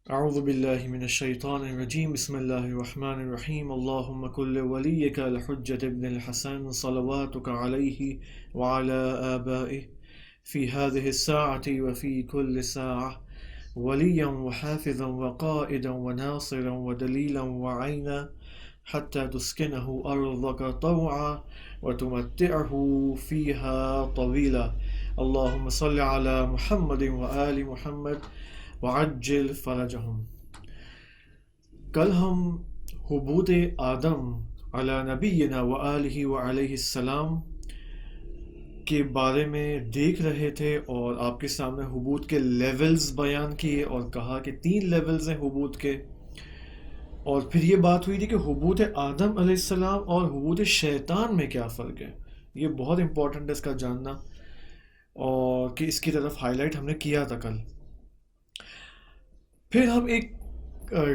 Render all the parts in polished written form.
أعوذ بالله من الشيطان الرجيم بسم الله الرحمن الرحيم اللهم كل وليك الحجة ابن الحسن صلواتك عليه وعلى آبائه في هذه الساعة وفي كل ساعة وليا وحافظا وقائدا وناصرا ودليلا وعينا حتى تسكنه أرضك طوعا وتمتعه فيها طويلا اللهم صل على محمد وآل محمد وعجل فرجهم۔ کل ہم حبوط آدم علی نبینا و آلہ و علیہ السلام کے بارے میں دیکھ رہے تھے اور آپ کے سامنے حبوط کے لیولز بیان کیے اور کہا کہ 3 لیولز ہیں حبوط کے، اور پھر یہ بات ہوئی تھی کہ حبوط آدم علیہ السلام اور حبوط شیطان میں کیا فرق ہے۔ یہ بہت امپورٹنٹ ہے اس کا جاننا، اور کہ اس کی طرف ہائی لائٹ ہم نے کیا تھا کل۔ پھر ہم ایک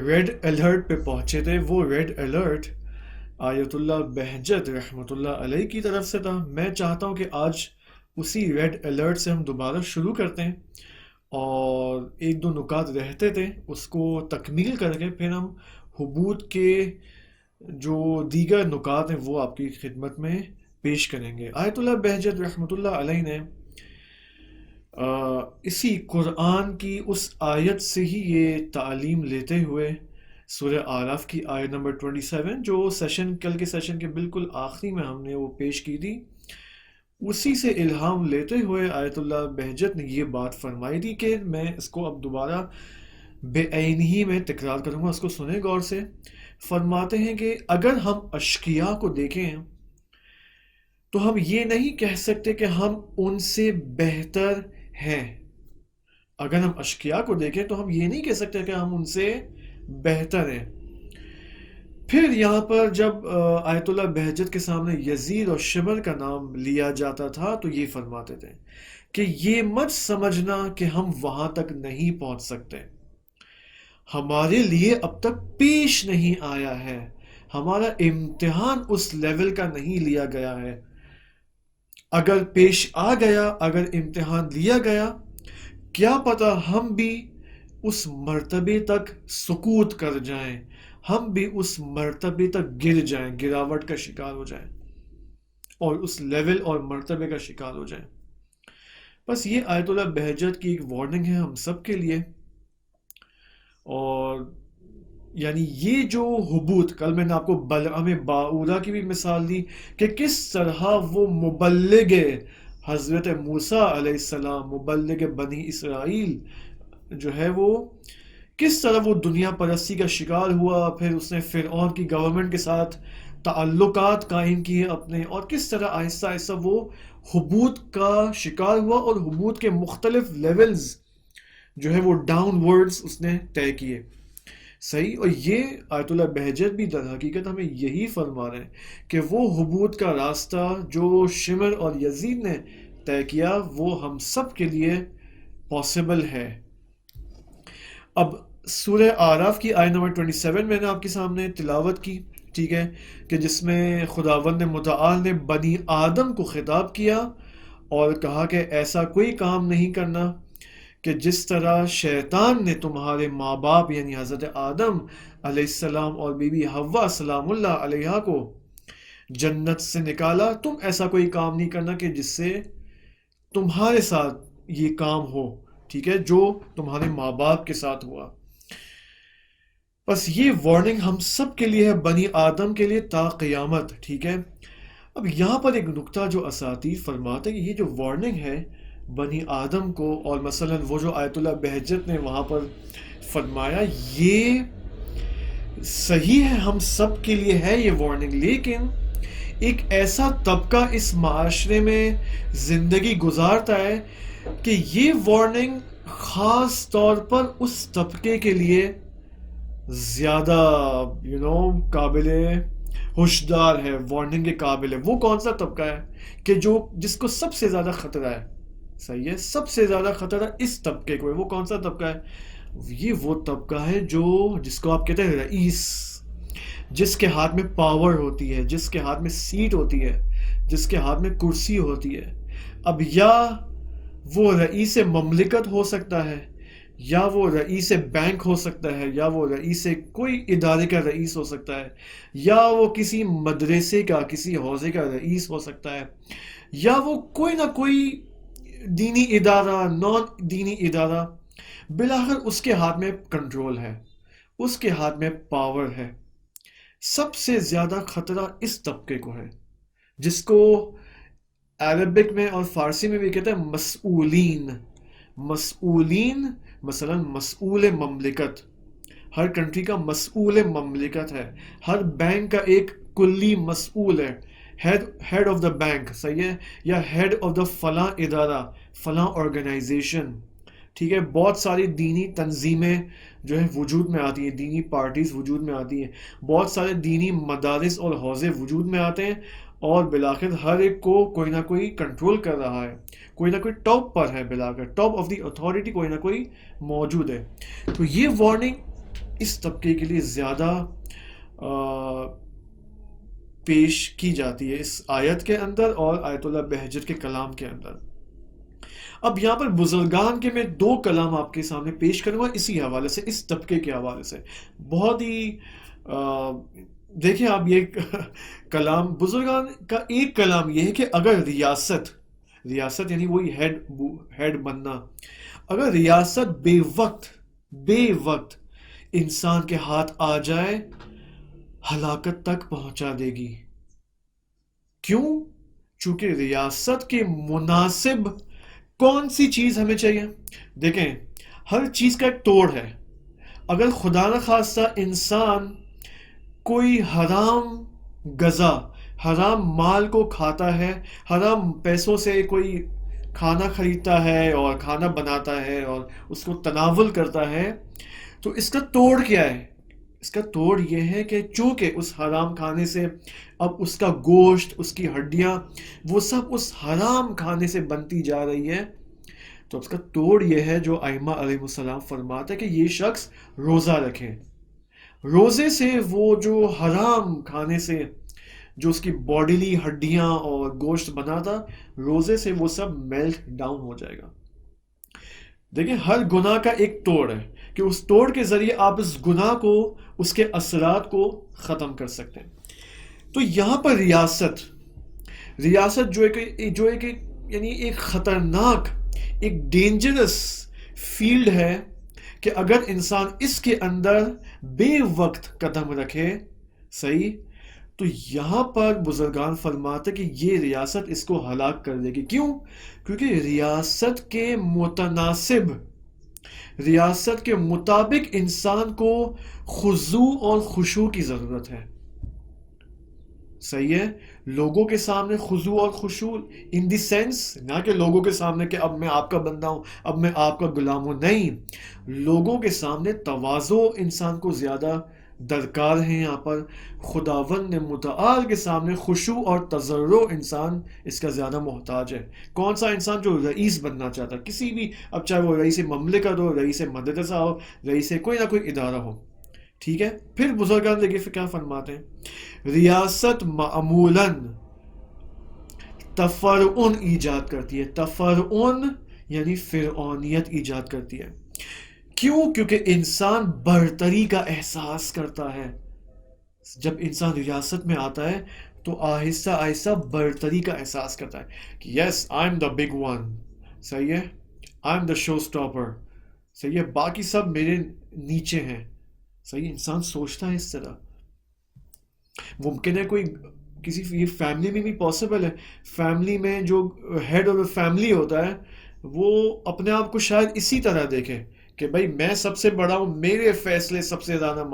ریڈ الرٹ پہ پہنچے تھے۔ وہ ریڈ الرٹ آیت اللہ بہجت رحمۃ اللہ علیہ کی طرف سے تھا۔ میں چاہتا ہوں کہ آج اسی ریڈ الرٹ سے ہم دوبارہ شروع کرتے ہیں، اور 1-2 نکات رہتے تھے اس کو تکمیل کر کے پھر ہم حبوط کے جو دیگر نکات ہیں وہ آپ کی خدمت میں پیش کریں گے۔ آیت اللہ بہجت رحمۃ اللہ علیہ نے اسی قرآن کی اس آیت سے ہی یہ تعلیم لیتے ہوئے سورہ اعراف کی آیت نمبر 27 جو کل کے سیشن کے بالکل آخری میں ہم نے وہ پیش کی تھی، اسی سے الہام لیتے ہوئے آیت اللہ بہجت نے یہ بات فرمائی تھی کہ میں اس کو اب دوبارہ بے عینی میں تکرار کروں گا، اس کو سنیں غور سے۔ فرماتے ہیں کہ اگر ہم اشقیاء کو دیکھیں تو ہم یہ نہیں کہہ سکتے کہ ہم ان سے بہتر ہیں۔ اگر ہم اشقیاء کو دیکھیں تو ہم یہ نہیں کہہ سکتے کہ ہم ان سے بہتر ہیں۔ پھر یہاں پر جب آیت اللہ بہجت کے سامنے یزید اور شمر کا نام لیا جاتا تھا تو یہ فرماتے تھے کہ یہ مت سمجھنا کہ ہم وہاں تک نہیں پہنچ سکتے، ہمارے لیے اب تک پیش نہیں آیا ہے، ہمارا امتحان اس لیول کا نہیں لیا گیا ہے۔ اگر پیش آ گیا، اگر امتحان لیا گیا، کیا پتہ ہم بھی اس مرتبے تک سقوط کر جائیں، ہم بھی اس مرتبے تک گر جائیں، گراوٹ کا شکار ہو جائیں، اور اس لیول اور مرتبے کا شکار ہو جائیں۔ بس یہ آیت اللہ بہجت کی ایک وارننگ ہے ہم سب کے لیے۔ اور یعنی یہ جو حبوط، کل میں نے آپ کو بلعم باعورہ کی بھی مثال دی کہ کس طرح وہ مبلغ حضرت موسیٰ علیہ السلام، مبلغ بنی اسرائیل جو ہے، وہ کس طرح وہ دنیا پرستی کا شکار ہوا، پھر اس نے فرعون کی گورنمنٹ کے ساتھ تعلقات قائم کیے اپنے، اور کس طرح آہستہ آہستہ وہ حبوط کا شکار ہوا اور حبوط کے مختلف لیولز جو ہے وہ ڈاؤن ورڈز اس نے طے کیے۔ صحیح، اور یہ آیت اللہ بہجت بھی در حقیقت ہمیں یہی فرما رہے ہیں کہ وہ حبوط کا راستہ جو شمر اور یزید نے طے کیا وہ ہم سب کے لیے پاسبل ہے۔ اب سورہ اعراف کی آیت نمبر 27 میں نے آپ کے سامنے تلاوت کی، ٹھیک ہے، کہ جس میں خداوند متعال نے بنی آدم کو خطاب کیا اور کہا کہ ایسا کوئی کام نہیں کرنا کہ جس طرح شیطان نے تمہارے ماں باپ یعنی حضرت آدم علیہ السلام اور بی بی حوا سلام اللہ علیہا کو جنت سے نکالا، تم ایسا کوئی کام نہیں کرنا کہ جس سے تمہارے ساتھ یہ کام ہو، ٹھیک ہے، جو تمہارے ماں باپ کے ساتھ ہوا۔ بس یہ وارننگ ہم سب کے لیے ہے، بنی آدم کے لیے تا قیامت، ٹھیک ہے۔ اب یہاں پر ایک نکتہ جو اساتید فرماتے ہیں کہ یہ جو وارننگ ہے بنی آدم کو، اور مثلا وہ جو آیت اللہ بہجت نے وہاں پر فرمایا، یہ صحیح ہے، ہم سب کے لیے ہے یہ وارننگ، لیکن ایک ایسا طبقہ اس معاشرے میں زندگی گزارتا ہے کہ یہ وارننگ خاص طور پر اس طبقے کے لیے زیادہ قابل ہوشدار ہے، وارننگ کے قابل ہے۔ وہ کون سا طبقہ ہے کہ جس کو سب سے زیادہ خطرہ ہے، صحیح ہے، سب سے زیادہ خطرہ اس طبقے کو ہے۔ وہ کون سا طبقہ ہے؟ یہ وہ طبقہ ہے جس کو آپ کہتے ہیں رئیس، جس کے ہاتھ میں پاور ہوتی ہے، جس کے ہاتھ میں سیٹ ہوتی ہے، جس کے ہاتھ میں کرسی ہوتی ہے۔ اب یا وہ رئیس مملکت ہو سکتا ہے، یا وہ رئیس بینک ہو سکتا ہے، یا وہ رئیس کوئی ادارے کا رئیس ہو سکتا ہے، یا وہ کسی مدرسے کا کسی حوزے کا رئیس ہو سکتا ہے، یا وہ کوئی نہ کوئی دینی ادارہ، نان دینی ادارہ، بالآخر اس کے ہاتھ میں کنٹرول ہے، اس کے ہاتھ میں پاور ہے۔ سب سے زیادہ خطرہ اس طبقے کو ہے، جس کو عربک میں اور فارسی میں بھی کہتے ہیں مسئولین۔ مسئولین، مثلا مسئول مملکت، ہر کنٹری کا مسئول مملکت ہے، ہر بینک کا ایک کلی مسئول ہے، ہیڈ آف دا بینک، صحیح ہے، یا ہیڈ آف دا فلاں ادارہ، فلاں آرگنائزیشن، ٹھیک ہے۔ بہت ساری دینی تنظیمیں جو ہے وجود میں آتی ہیں، دینی پارٹیز وجود میں آتی ہیں، بہت سارے دینی مدارس اور حوزے وجود میں آتے ہیں، اور بالآخر ہر ایک کو کوئی نہ کوئی کنٹرول کر رہا ہے، کوئی نہ کوئی ٹاپ پر ہے، بالآخر ٹاپ آف دی اتھارٹی کوئی نہ کوئی موجود ہے۔ تو یہ وارننگ اس طبقے کے لیے زیادہ پیش کی جاتی ہے اس آیت کے اندر اور آیت اللہ بہجت کے کلام کے اندر۔ اب یہاں پر بزرگان کے میں دو کلام آپ کے سامنے پیش کروں گا اسی حوالے سے، اس طبقے کے حوالے سے۔ بہت ہی دیکھیں آپ، یہ کلام بزرگان کا ایک کلام یہ ہے کہ اگر ریاست یعنی وہی ہیڈ بننا، اگر ریاست بے وقت انسان کے ہاتھ آ جائے ہلاکت تک پہنچا دے گی۔ کیوں؟ چونکہ ریاست کے مناسب کون سی چیز ہمیں چاہیے؟ دیکھیں، ہر چیز کا ایک توڑ ہے۔ اگر خدا نخواستہ انسان کوئی حرام غذا، حرام مال کو کھاتا ہے، حرام پیسوں سے کوئی کھانا خریدتا ہے اور کھانا بناتا ہے اور اس کو تناول کرتا ہے، تو اس کا توڑ کیا ہے؟ اس کا توڑ یہ ہے کہ چونکہ اس حرام کھانے سے اب اس کا گوشت، اس کی ہڈیاں، وہ سب اس حرام کھانے سے بنتی جا رہی ہے، تو اس کا توڑ یہ ہے جو ائمہ علیہ السلام فرماتے ہیں کہ یہ شخص روزہ رکھے۔ روزے سے وہ جو حرام کھانے سے جو اس کی باڈیلی ہڈیاں اور گوشت بنا تھا، روزے سے وہ سب میلٹ ڈاؤن ہو جائے گا۔ دیکھیں، ہر گناہ کا ایک توڑ ہے کہ اس توڑ کے ذریعے آپ اس گناہ کو، اس کے اثرات کو ختم کر سکتے ہیں۔ تو یہاں پر ریاست جو ایک یعنی ایک خطرناک، ایک ڈینجرس فیلڈ ہے کہ اگر انسان اس کے اندر بے وقت قدم رکھے، صحیح، تو یہاں پر بزرگان فرماتے کہ یہ ریاست اس کو ہلاک کر دے گی۔ کیوں؟ کیونکہ ریاست کے متناسب، ریاست کے مطابق انسان کو خضوع اور خشوع کی ضرورت ہے، صحیح ہے۔ لوگوں کے سامنے خضوع اور خشوع ان دی سینس، نہ کہ لوگوں کے سامنے کہ اب میں آپ کا بندہ ہوں، اب میں آپ کا غلام ہوں، نہیں، لوگوں کے سامنے تواضع انسان کو زیادہ درکار ہے۔ یہاں پر خداوند متعال کے سامنے خشوع اور تضرع انسان اس کا زیادہ محتاج ہے۔ کون سا انسان جو رئیس بننا چاہتا ہے کسی بھی، اب چاہے وہ رئیس مملکت ہو، رئیس مدرسہ ہو، رئیس کوئی نہ کوئی ادارہ ہو، ٹھیک ہے۔ پھر بزرگان دیکھیے پھر کیا فرماتے ہیں، ریاست معمولاً تفرعن ایجاد کرتی ہے۔ تفرعن یعنی فرعونیت ایجاد کرتی ہے۔ کیوں؟ کیونکہ انسان برتری کا احساس کرتا ہے۔ جب انسان ریاست میں آتا ہے تو آہستہ آہستہ برتری کا احساس کرتا ہے کہ yes I am the big one, صحیح ہے، آئی ایم دا شو اسٹاپر، صحیح ہے، باقی سب میرے نیچے ہیں، صحیح۔ انسان سوچتا ہے اس طرح۔ ممکن ہے کوئی کسی یہ فیملی میں بھی پاسبل ہے، فیملی میں جو ہیڈ آف دا فیملی ہوتا ہے وہ اپنے آپ کو شاید اسی طرح دیکھے کہ بھائی میں سب سے بڑا ہوں، میرے فیصلے سب سے زیادہ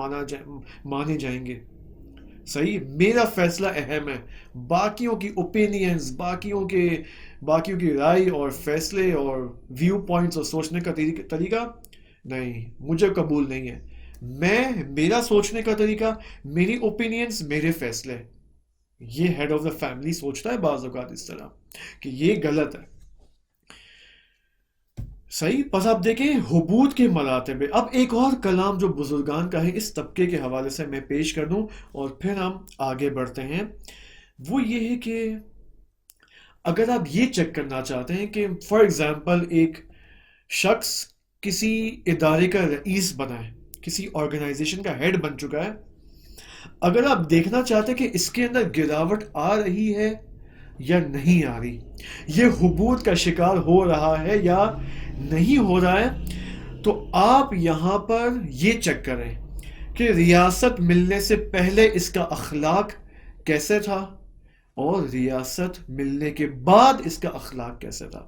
مانے جائیں گے، صحیح، میرا فیصلہ اہم ہے، باقیوں کی اوپینینز، باقیوں کی رائے اور فیصلے اور ویو پوائنٹس اور سوچنے کا طریقہ نہیں، مجھے قبول نہیں ہے۔ میرا سوچنے کا طریقہ، میری اوپینینز، میرے فیصلے۔ یہ ہیڈ آف دا فیملی سوچتا ہے بعض اوقات اس طرح کہ یہ غلط ہے، صحیح۔ پس آپ دیکھیں حبوط کے مراتب۔ اب ایک اور کلام جو بزرگان کا ہے اس طبقے کے حوالے سے میں پیش کر دوں اور پھر ہم آگے بڑھتے ہیں۔ وہ یہ ہے کہ اگر آپ یہ چیک کرنا چاہتے ہیں کہ فار ایگزامپل ایک شخص کسی ادارے کا رئیس بنا ہے، کسی آرگنائزیشن کا ہیڈ بن چکا ہے، اگر آپ دیکھنا چاہتے کہ اس کے اندر گراوٹ آ رہی ہے یا نہیں آ رہی، یہ حبوط کا شکار ہو رہا ہے یا نہیں ہو رہا ہے، تو آپ یہاں پر یہ چیک کریں کہ ریاست ملنے سے پہلے اس کا اخلاق کیسے تھا اور ریاست ملنے کے بعد اس کا اخلاق کیسے تھا.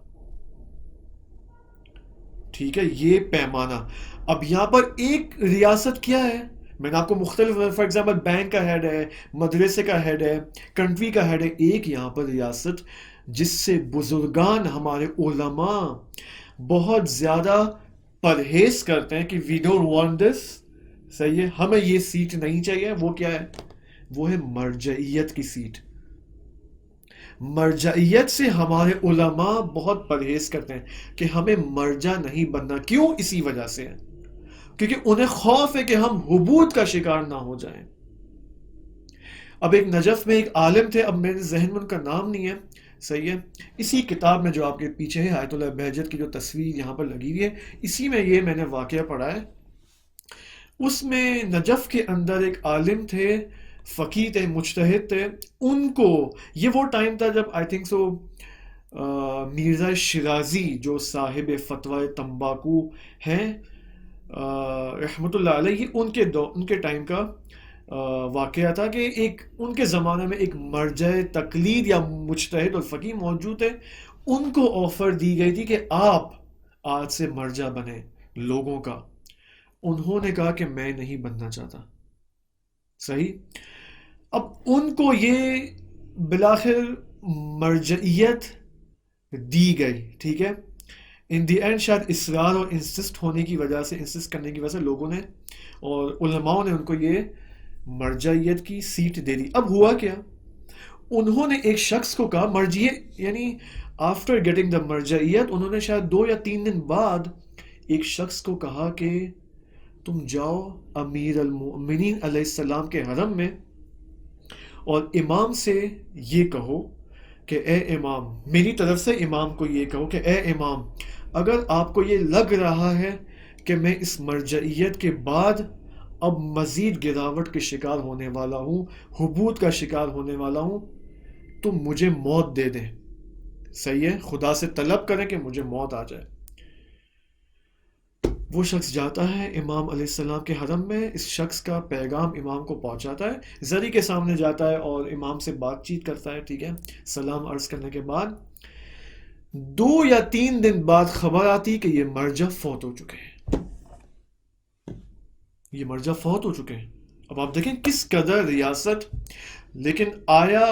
ٹھیک ہے، یہ پیمانہ. اب یہاں پر ایک ریاست کیا ہے، میں نے آپ کو مختلف، فار ایگزامپل بینک کا ہیڈ ہے، مدرسے کا ہیڈ ہے، کنٹری کا ہیڈ ہے. ایک یہاں پر ریاست جس سے بزرگان ہمارے علماء بہت زیادہ پرہیز کرتے ہیں کہ وی ڈونٹ وانٹ دس. صحیح ہے، ہمیں یہ سیٹ نہیں چاہیے. وہ کیا ہے؟ وہ ہے مرجعیت کی سیٹ. مرجعیت سے ہمارے علماء بہت پرہیز کرتے ہیں کہ ہمیں مرجع نہیں بننا. کیوں؟ اسی وجہ سے ہے کیونکہ انہیں خوف ہے کہ ہم حبوط کا شکار نہ ہو جائیں. اب ایک نجف میں ایک عالم تھے، اب میرے ذہن میں ان کا نام نہیں ہے. صحیح ہے، اسی کتاب میں جو آپ کے پیچھے ہے آیت اللہ بہجت کی جو تصویر یہاں پر لگی ہوئی ہے، اسی میں یہ میں نے واقعہ پڑھا ہے. اس میں نجف کے اندر ایک عالم تھے، فقیہ تھے، مجتہد تھے. ان کو یہ وہ ٹائم تھا جب I think so Mirza Shirazi جو صاحب فتویٰ تمباکو ہیں رحمۃ اللہ علیہ، ان کے ٹائم کا واقعہ تھا کہ ایک ان کے زمانے میں ایک مرجع تقلید یا مجتہد اور فقیہ موجود تھے. ان کو آفر دی گئی تھی کہ آپ آج سے مرجع بنیں لوگوں کا. انہوں نے کہا کہ میں نہیں بننا چاہتا. صحیح. اب ان کو یہ بلاخر مرجعیت دی گئی. ٹھیک ہے، ان دی اینڈ شاید اصرار اور انسسٹ ہونے کی وجہ سے، انسسٹ کرنے کی وجہ سے لوگوں نے اور علماء نے ان کو یہ مرجعیت کی سیٹ دے دی. اب ہوا کیا، انہوں نے ایک شخص کو کہا مرجعیت، یعنی آفٹر گیٹنگ دا مرجعیت انہوں نے شاید 2 یا 3 دن بعد ایک شخص کو کہا کہ تم جاؤ امیر المؤمنین علیہ السلام کے حرم میں اور امام سے یہ کہو کہ اے امام، میری طرف سے امام کو یہ کہو کہ اے امام، اگر آپ کو یہ لگ رہا ہے کہ میں اس مرجعیت کے بعد اب مزید گراوٹ کے شکار ہونے والا ہوں، حبوط کا شکار ہونے والا ہوں، تو مجھے موت دے دیں. صحیح ہے، خدا سے طلب کریں کہ مجھے موت آ جائے. وہ شخص جاتا ہے امام علیہ السلام کے حرم میں، اس شخص کا پیغام امام کو پہنچاتا ہے، زری کے سامنے جاتا ہے اور امام سے بات چیت کرتا ہے. ٹھیک ہے، سلام عرض کرنے کے بعد 2 یا 3 دن بعد خبر آتی کہ یہ مرجع فوت ہو چکے ہیں. یہ مرجع فوت ہو چکے ہیں. اب آپ دیکھیں کس قدر ریاست. لیکن آیا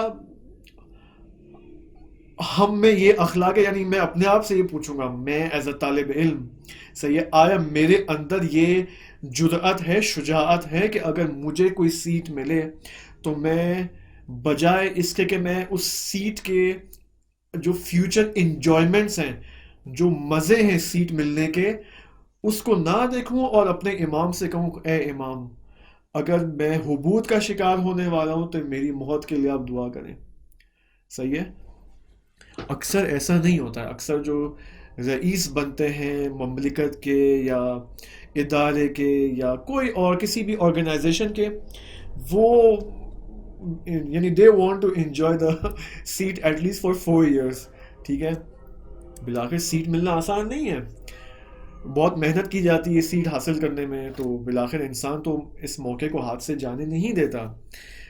ہم میں یہ اخلاق ہے، یعنی میں اپنے آپ سے یہ پوچھوں گا، میں ایز اے طالب علم، صحیح ہے، آیا میرے اندر یہ جرأت ہے، شجاعت ہے کہ اگر مجھے کوئی سیٹ ملے تو میں بجائے اس کے کہ میں اس سیٹ کے جو فیوچر انجوائمنٹس ہیں، جو مزے ہیں سیٹ ملنے کے، اس کو نہ دیکھوں اور اپنے امام سے کہوں اے امام، اگر میں حبوط کا شکار ہونے والا ہوں تو میری موت کے لیے آپ دعا کریں. صحیح ہے. اکثر ایسا نہیں ہوتا ہے. اکثر جو رئیس بنتے ہیں مملکت کے یا ادارے کے یا کوئی اور کسی بھی آرگنائزیشن کے، وہ یعنی they want to enjoy the seat at least for 4 years. ٹھیک ہے، بلاخر سیٹ ملنا آسان نہیں ہے، بہت محنت کی جاتی ہے سیٹ حاصل کرنے میں، تو بلاخر انسان تو اس موقع کو ہاتھ سے جانے نہیں دیتا.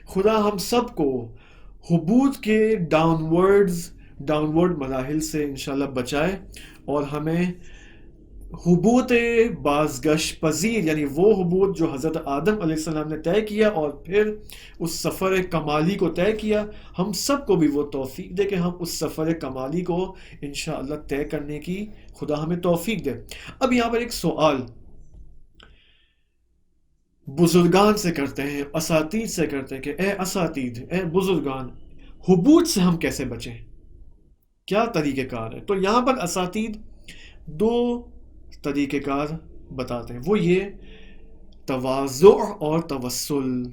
خدا ہم سب کو حبوط کے ڈاؤن ورڈ مراحل سے انشاءاللہ بچائے اور ہمیں حبوط بازگشت پذیر، یعنی وہ حبوط جو حضرت آدم علیہ السلام نے طے کیا اور پھر اس سفر کمالی کو طے کیا، ہم سب کو بھی وہ توفیق دے کہ ہم اس سفر کمالی کو انشاءاللہ طے کرنے کی خدا ہمیں توفیق دے. اب یہاں پر ایک سوال بزرگان سے کرتے ہیں، اساتید سے کرتے ہیں کہ اے اساتید، اے بزرگان، حبوط سے ہم کیسے بچیں، کیا طریقہ کار ہے؟ تو یہاں پر اساتید 2 طریقہ کار بتاتے ہیں. وہ یہ تواضع اور توسل.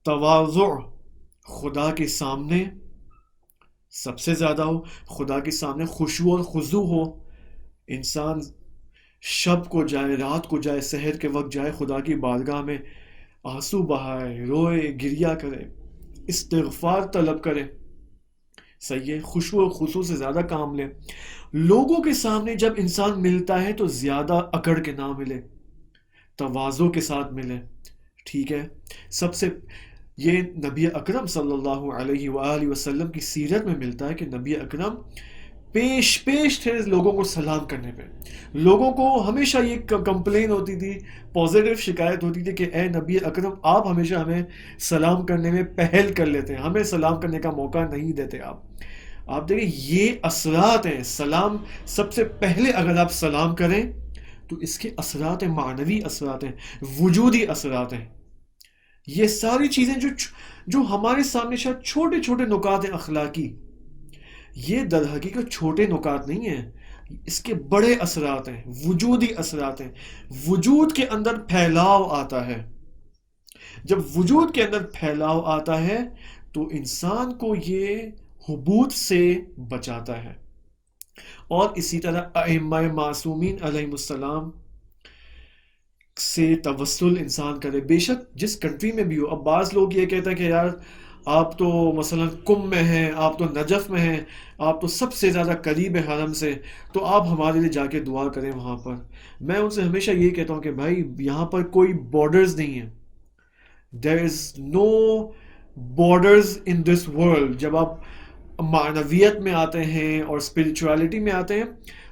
تواضع خدا کے سامنے سب سے زیادہ ہو، خدا کے سامنے خشوع اور خضوع ہو. انسان شب کو جائے، رات کو جائے، سحر کے وقت جائے خدا کی بارگاہ میں، آنسو بہائے، روئے، گریا کرے، استغفار طلب کرے، صحیح ہے، خوشو و خصوص سے زیادہ کام لے، لوگوں کے سامنے جب انسان ملتا ہے تو زیادہ اکڑ کے نہ ملے، تواضع کے ساتھ ملے، ٹھیک ہے۔ سب سے یہ نبی اکرم صلی اللہ علیہ وآلہ وسلم کی سیرت میں ملتا ہے کہ نبی اکرم پیش پیش تھے لوگوں کو سلام کرنے پہ۔ لوگوں کو ہمیشہ یہ کمپلین ہوتی تھی، پازیٹیو شکایت ہوتی تھی کہ اے نبی اکرم آپ ہمیشہ ہمیں سلام کرنے میں پہل کر لیتے ہیں، ہمیں سلام کرنے کا موقع نہیں دیتے آپ دیکھیں یہ اثرات ہیں سلام، سب سے پہلے اگر آپ سلام کریں تو اس کے اثرات ہیں، معنوی اثرات ہیں، وجودی اثرات ہیں۔ یہ ساری چیزیں جو ہمارے سامنے شاید چھوٹے چھوٹے نکات ہیں اخلاقی، یہ در حقیقت چھوٹے نکات نہیں ہیں، اس کے بڑے اثرات ہیں، وجودی اثرات ہیں۔ وجود کے اندر پھیلاؤ آتا ہے، جب وجود کے اندر پھیلاؤ آتا ہے تو انسان کو یہ حبوط سے بچاتا ہے۔ اور اسی طرح ائمہ معصومین علیہ السلام سے توسل انسان کرے، بے شک جس کنٹری میں بھی ہو۔ اب بعض لوگ یہ کہتے ہیں کہ یار آپ تو مثلا کم میں ہیں، آپ تو نجف میں ہیں، آپ تو سب سے زیادہ قریب ہے حرم سے، تو آپ ہمارے لیے جا کے دعا کریں وہاں پر۔ میں ان سے ہمیشہ یہ کہتا ہوں کہ بھائی یہاں پر کوئی بارڈرز نہیں ہیں، دیر از نو بارڈرز ان دس ورلڈ۔ جب آپ معنویت میں آتے ہیں اور اسپرچویلٹی میں آتے ہیں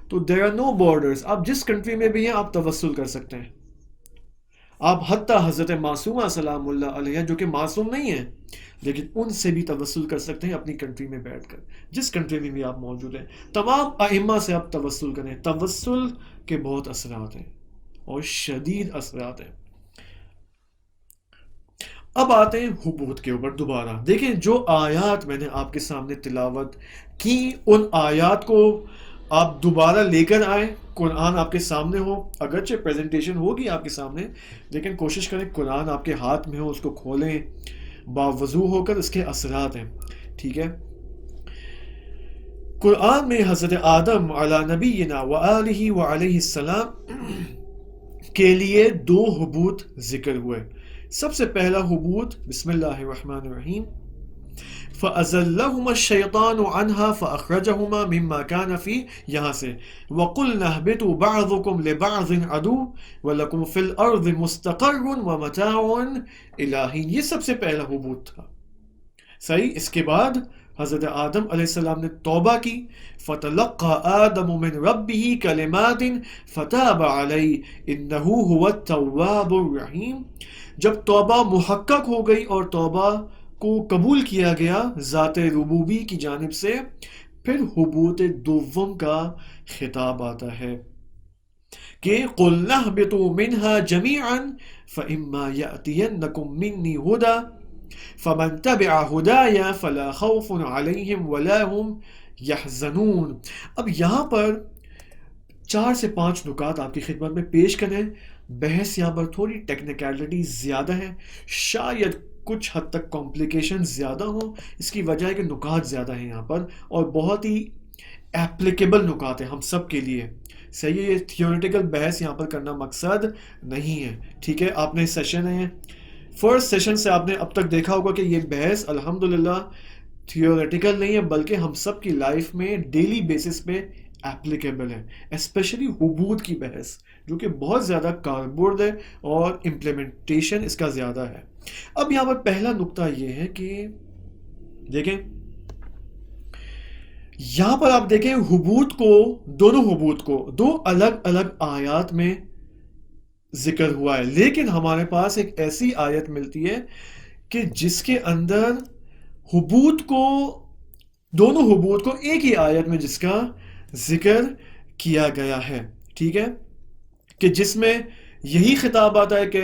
تو دیر آر نو بارڈرز، آپ جس کنٹری میں بھی ہیں آپ توسل کر سکتے ہیں۔ آپ حتیٰ حضرت معصومہ سلام اللہ علیہ جو کہ معصوم نہیں ہیں لیکن ان سے بھی توسل کر سکتے ہیں اپنی کنٹری میں بیٹھ کر، جس کنٹری میں بھی آپ موجود ہیں۔ تمام ائمہ سے آپ توسل کریں، توسل کے بہت اثرات ہیں اور شدید اثرات ہیں۔ اب آتے ہیں حبوط کے اوپر دوبارہ۔ دیکھیں جو آیات میں نے آپ کے سامنے تلاوت کی، ان آیات کو آپ دوبارہ لے کر آئیں، قرآن آپ کے سامنے ہو، اگرچہ پریزنٹیشن ہوگی آپ کے سامنے لیکن کوشش کریں قرآن آپ کے ہاتھ میں ہو، اس کو کھولیں باوضو ہو کر، اس کے اثرات ہیں، ٹھیک ہے۔ قرآن میں حضرت آدم علی نبینا وآلہ وعلیہ السلام کے لیے دو حبوط ذکر ہوئے۔ سب سے پہلا حبوط بسم اللہ الرحمن الرحیم، فَأَزَلَّهُمَا الشَّيْطَانُ عَنْهَا فَأَخْرَجَهُمَا مِمَّا كَانَ فِيهِ، یہاں سے وَقُلْنَا اهْبِطُوا بَعْضُكُمْ لِبَعْضٍ عَدُوٌّ وَلَكُمْ فِي الْأَرْضِ مُسْتَقَرٌّ وَمَتَاعٌ إِلَىٰ حِينٍ۔ یہ سب سے پہلا حبوط تھا، صحیح۔ اس کے بعد حضرت آدم علیہ السلام نے توبہ کی، فَتَلَقَّى آدَمُ مِنْ رَبِّهِ كَلِمَاتٍ فَتَابَ عَلَيْهِ إِنَّهُ هُوَ التَّوَّابُ الرَّحِيمُ۔ جب توبہ محقق ہو گئی اور توبہ کو قبول کیا گیا ذات ربوبی کی جانب سے، پھر حبوط دوم کا خطاب آتا ہے کہ قُلْنَا اهْبِطُوا مِنْهَا جَمِيعًا فَإِمَّا يَأْتِيَنَّكُم مِّنِّي هُدًى فَمَن تَبِعَ هُدَايَ فَلَا خَوْفٌ عَلَيْهِمْ وَلَا هُمْ يَحْزَنُونَ۔ اب یہاں پر 4 سے 5 نکات آپ کی خدمت میں پیش کریں۔ بحث یہاں پر تھوڑی ٹیکنیکلٹی زیادہ ہے، شاید کچھ حد تک کمپلیکیشن زیادہ ہوں، اس کی وجہ ہے کہ نکات زیادہ ہیں یہاں پر اور بہت ہی ایپلیکیبل نکات ہیں ہم سب کے لیے، صحیح ہے۔ یہ تھیوریٹیکل بحث یہاں پر کرنا مقصد نہیں ہے، ٹھیک ہے۔ آپ نے سیشن ہے فرسٹ سیشن سے آپ نے اب تک دیکھا ہوگا کہ یہ بحث الحمدللہ تھیوریٹیکل نہیں ہے بلکہ ہم سب کی لائف میں ڈیلی بیسس پہ ایپلیکیبل ہے، اسپیشلی حبوط کی بحث جو کہ بہت زیادہ کاربرد ہے اور امپلیمنٹیشن اس کا زیادہ ہے۔ اب یہاں پر پہلا نقطہ یہ ہے کہ دیکھیں یہاں پر آپ دیکھیں حبوط کو، دونوں حبوط کو دو الگ الگ آیات میں ذکر ہوا ہے، لیکن ہمارے پاس ایک ایسی آیت ملتی ہے کہ جس کے اندر حبوط کو، دونوں حبوط کو ایک ہی آیت میں جس کا ذکر کیا گیا ہے، ٹھیک ہے، کہ جس میں یہی خطاب آتا ہے کہ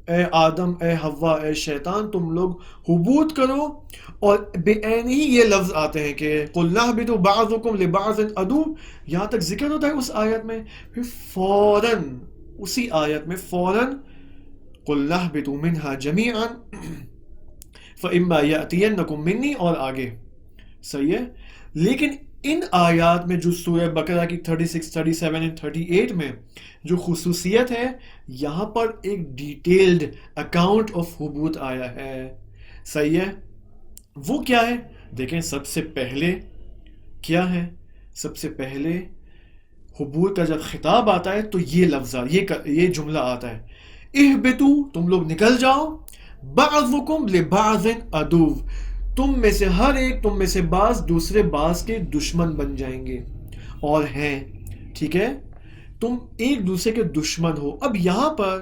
اے آدم، اے حوا، اے شیطان، تم لوگ حبوط کرو، اور بے عین ہی یہ لفظ آتے ہیں کہ قُلْنَا اهْبِطُوا بَعْضُكُمْ لِبَعْضٍ عَدُوٌّ، یہاں تک ذکر ہوتا ہے اس آیت میں، پھر فوراً اسی آیت میں فوراً قُلْنَا اهْبِطُوا مِنْهَا جَمِيعًا فَإِمَّا يَأْتِيَنَّكُم مِّنِّي، اور آگے، صحیح ہے۔ لیکن ان آیات میں جو سورہ بقرہ کی 36 37 اور 38 میں جو خصوصیت ہے، یہاں پر ایک ڈیٹیلڈ اکاؤنٹ آف حبوط آیا ہے. صحیح ہے؟ وہ کیا ہے؟ دیکھیں، سب سے پہلے کیا ہے؟ سب سے پہلے حبوط کا جب خطاب آتا ہے تو یہ لفظ یہ جملہ آتا ہے، اہبتو، تم لوگ نکل جاؤ، بعضکم لبعض عدو، تم میں سے ہر ایک، تم میں سے بعض دوسرے بعض کے دشمن بن جائیں گے اور ہیں. ٹھیک ہے؟ تم ایک دوسرے کے دشمن ہو. اب یہاں پر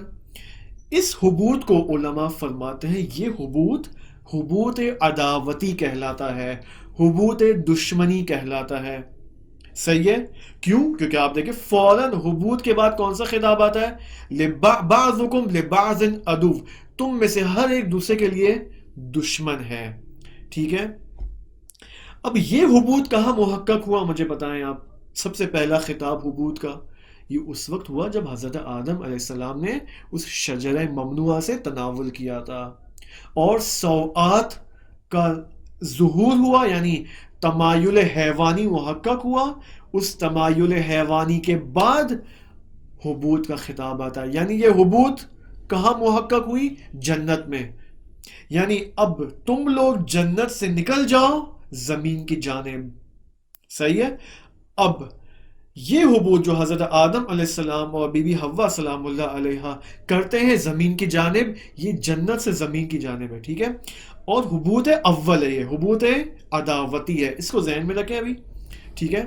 اس حبوط کو علماء فرماتے ہیں یہ حبوط عداوتی کہلاتا ہے، حبوط دشمنی کہلاتا ہے. صحیح ہے؟ کیوں؟ کیونکہ آپ دیکھیں فوراً حبوط کے بعد کون سا خطاب آتا ہے؟ بعضکم لبعض عدو، تم میں سے ہر ایک دوسرے کے لیے دشمن ہے. ٹھیک ہے؟ اب یہ حبوط کہاں محقق ہوا؟ مجھے بتائیں آپ. سب سے پہلا خطاب حبوط کا یہ اس وقت ہوا جب حضرت آدم علیہ السلام نے اس شجرہ ممنوعہ سے تناول کیا تھا اور سوآت کا ظہور ہوا، یعنی تمایل حیوانی محقق ہوا. اس تمایل حیوانی کے بعد حبوط کا خطاب آتا ہے. یعنی یہ حبوط کہاں محقق ہوئی؟ جنت میں. یعنی اب تم لوگ جنت سے نکل جاؤ زمین کی جانب. صحیح ہے؟ اب یہ حبوط جو حضرت آدم علیہ السلام اور بی بی حوا سلام اللہ علیہ کرتے ہیں زمین کی جانب، یہ جنت سے زمین کی جانب ہے. ٹھیک ہے؟ اور حبوط اول ہے، یہ حبوط عداوتی ہے. اس کو ذہن میں رکھیں ابھی. ٹھیک ہے؟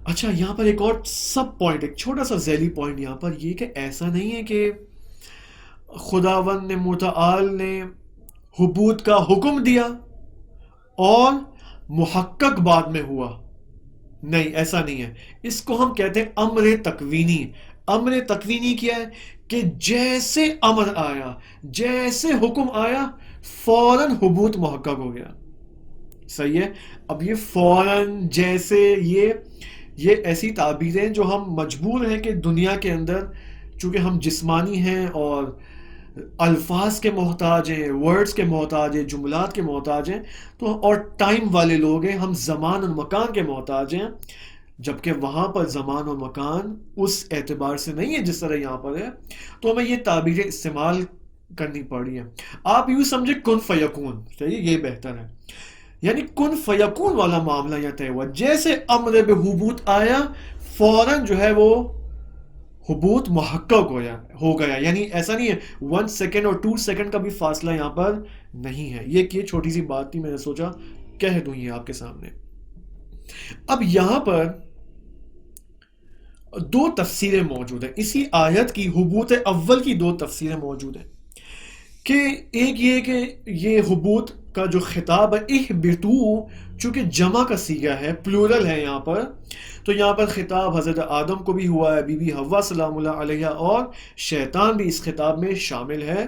اچھا، یہاں پر ایک اور سب پوائنٹ، ایک چھوٹا سا ذیلی پوائنٹ یہاں پر یہ کہ ایسا نہیں ہے کہ خداوند نے متعال نے حبوط کا حکم دیا اور محقق بعد میں ہوا. نہیں، ایسا نہیں ہے. اس کو ہم کہتے ہیں امر تکوینی. امر تکوینی کیا ہے؟ کہ جیسے امر آیا، جیسے حکم آیا، فوراً حبوط محقق ہو گیا. صحیح ہے؟ اب یہ فوراً، جیسے، یہ ایسی تعبیریں جو ہم مجبور ہیں کہ دنیا کے اندر، چونکہ ہم جسمانی ہیں اور الفاظ کے محتاج ہیں، ورڈز کے محتاج ہیں، جملات کے محتاج ہیں، تو اور ٹائم والے لوگ ہیں، ہم زمان اور مکان کے محتاج ہیں. جبکہ وہاں پر زمان اور مکان اس اعتبار سے نہیں ہے جس طرح یہاں پر ہے، تو ہمیں یہ تعبیریں استعمال کرنی پڑی ہیں. آپ یوں سمجھے کن فیکون. صحیح، یہ بہتر ہے. یعنی کن فیکون والا معاملہ یہاں طے ہوا. جیسے امر بحبوط آیا، فوراً جو ہے وہ حبوط محقق ہو گیا. یعنی ایسا نہیں ہے 1 سیکنڈ اور 2 سیکنڈ کا بھی فاصلہ یہاں پر نہیں ہے. یہ چھوٹی سی بات تھی، میں نے سوچا کہہ دوں یہ آپ کے سامنے. اب یہاں پر دو تفسیریں موجود ہیں اسی آیت کی. حبوط اول کی دو تفسیریں موجود ہیں. کہ ایک یہ کہ یہ حبوط کا جو خطاب ہے، اہبتو، چونکہ جمع کا صیغہ ہے، پلورل ہے یہاں پر، تو یہاں پر خطاب حضرت آدم کو بھی ہوا ہے، بی بی حوا سلام اللہ علیہ، اور شیطان بھی اس خطاب میں شامل ہے.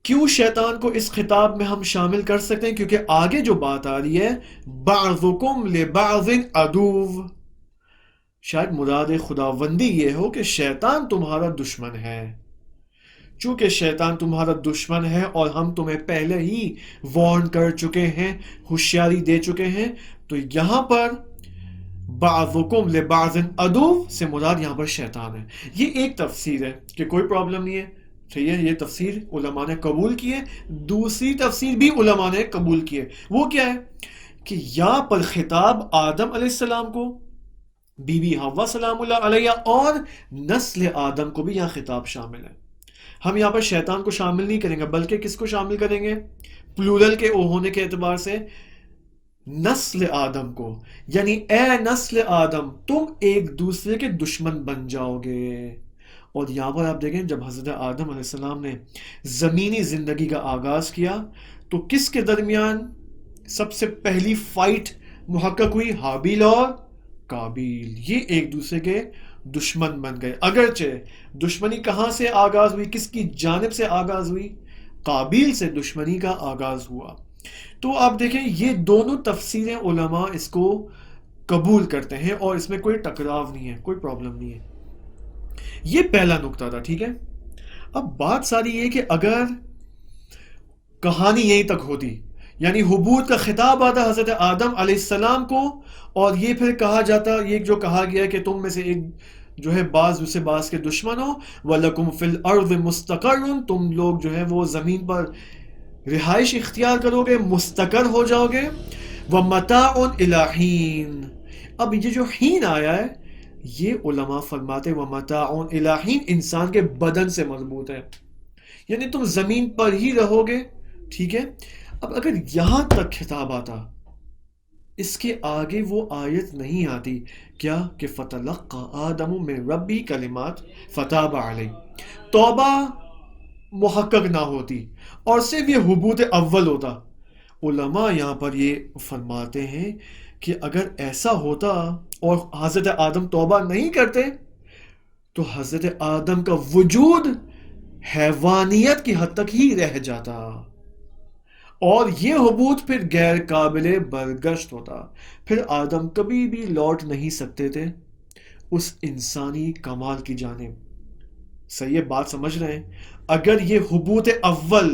کیوں شیطان کو اس خطاب میں ہم شامل کر سکتے ہیں؟ کیونکہ آگے جو بات آ رہی ہے، بعضکم لبعض عدو، شاید مراد خداوندی یہ ہو کہ شیطان تمہارا دشمن ہے. چونکہ شیطان تمہارا دشمن ہے اور ہم تمہیں پہلے ہی وارن کر چکے ہیں، ہوشیاری دے چکے ہیں، تو یہاں پر بعضکم لبعض عدو سے مراد یہاں پر شیطان ہے. یہ ایک تفسیر ہے کہ کوئی پرابلم نہیں ہے. ٹھیک ہے؟ یہ تفسیر علماء نے قبول کی ہے. دوسری تفسیر بھی علماء نے قبول کی ہے. وہ کیا ہے؟ کہ یہاں پر خطاب آدم علیہ السلام کو، بی بی حوا سلام اللہ علیہ اور نسل آدم کو بھی یہاں خطاب شامل ہے. ہم یہاں پر شیطان کو شامل نہیں کریں گے، بلکہ کس کو شامل کریں گے؟ پلورل کے ہونے کے اعتبار سے نسل آدم کو. یعنی اے نسل آدم، تم ایک دوسرے کے دشمن بن جاؤ گے. اور یہاں پر آپ دیکھیں جب حضرت آدم علیہ السلام نے زمینی زندگی کا آغاز کیا تو کس کے درمیان سب سے پہلی فائٹ محقق ہوئی؟ حابیل اور قابیل. یہ ایک دوسرے کے دشمن بن گئے. اگرچہ دشمنی کہاں سے آغاز ہوئی، کس کی جانب سے آغاز ہوئی؟ قابیل سے دشمنی کا آغاز ہوا. تو آپ دیکھیں یہ دونوں تفسیریں علماء اس کو قبول کرتے ہیں اور اس میں کوئی ٹکراؤ نہیں ہے، کوئی پرابلم نہیں ہے. یہ پہلا نقطہ تھا. ٹھیک ہے؟ اب بات ساری یہ کہ اگر کہانی یہیں تک ہوتی، یعنی حبوط کا خطاب آتا حضرت آدم علیہ السلام کو، اور یہ پھر کہا جاتا، یہ جو کہا گیا کہ تم میں سے ایک جو ہے بعض دوسرے بعض کے دشمن ہو، وَلَكُمْ فِي الْأَرْضِ مُسْتَقَرٌ، تم لوگ جو ہے وہ زمین پر رہائش اختیار کرو گے، مستقر ہو جاؤ گے، وَمَتَاعٌ إِلَىٰ حِينٍ۔ اب یہ جو حین آیا ہے، یہ علماء فرماتے وَمَتَاعٌ إِلَىٰ حِينٍ انسان کے بدن سے مربوط ہے، یعنی تم زمین پر ہی رہو گے، ٹھیک ہے۔ اب اگر یہاں تک خطاب آتا، اس کے آگے وہ آیت نہیں آتی کیا کہ فَتَلَقَّىٰ آدَمُ مِن رَبِّهِ كَلِمَاتٍ فَتَابَ عَلَيْهِ، توبہ محقق نہ ہوتی اور صرف یہ حبوط اول ہوتا۔ علماء یہاں پر یہ فرماتے ہیں کہ اگر ایسا ہوتا اور حضرت آدم توبہ نہیں کرتے تو حضرت آدم کا وجود حیوانیت کی حد تک ہی رہ جاتا، اور یہ حبوط پھر غیر قابل برگشت ہوتا، پھر آدم کبھی بھی لوٹ نہیں سکتے تھے اس انسانی کمال کی جانب۔ صحیح بات سمجھ رہے ہیں؟ اگر یہ حبوط اول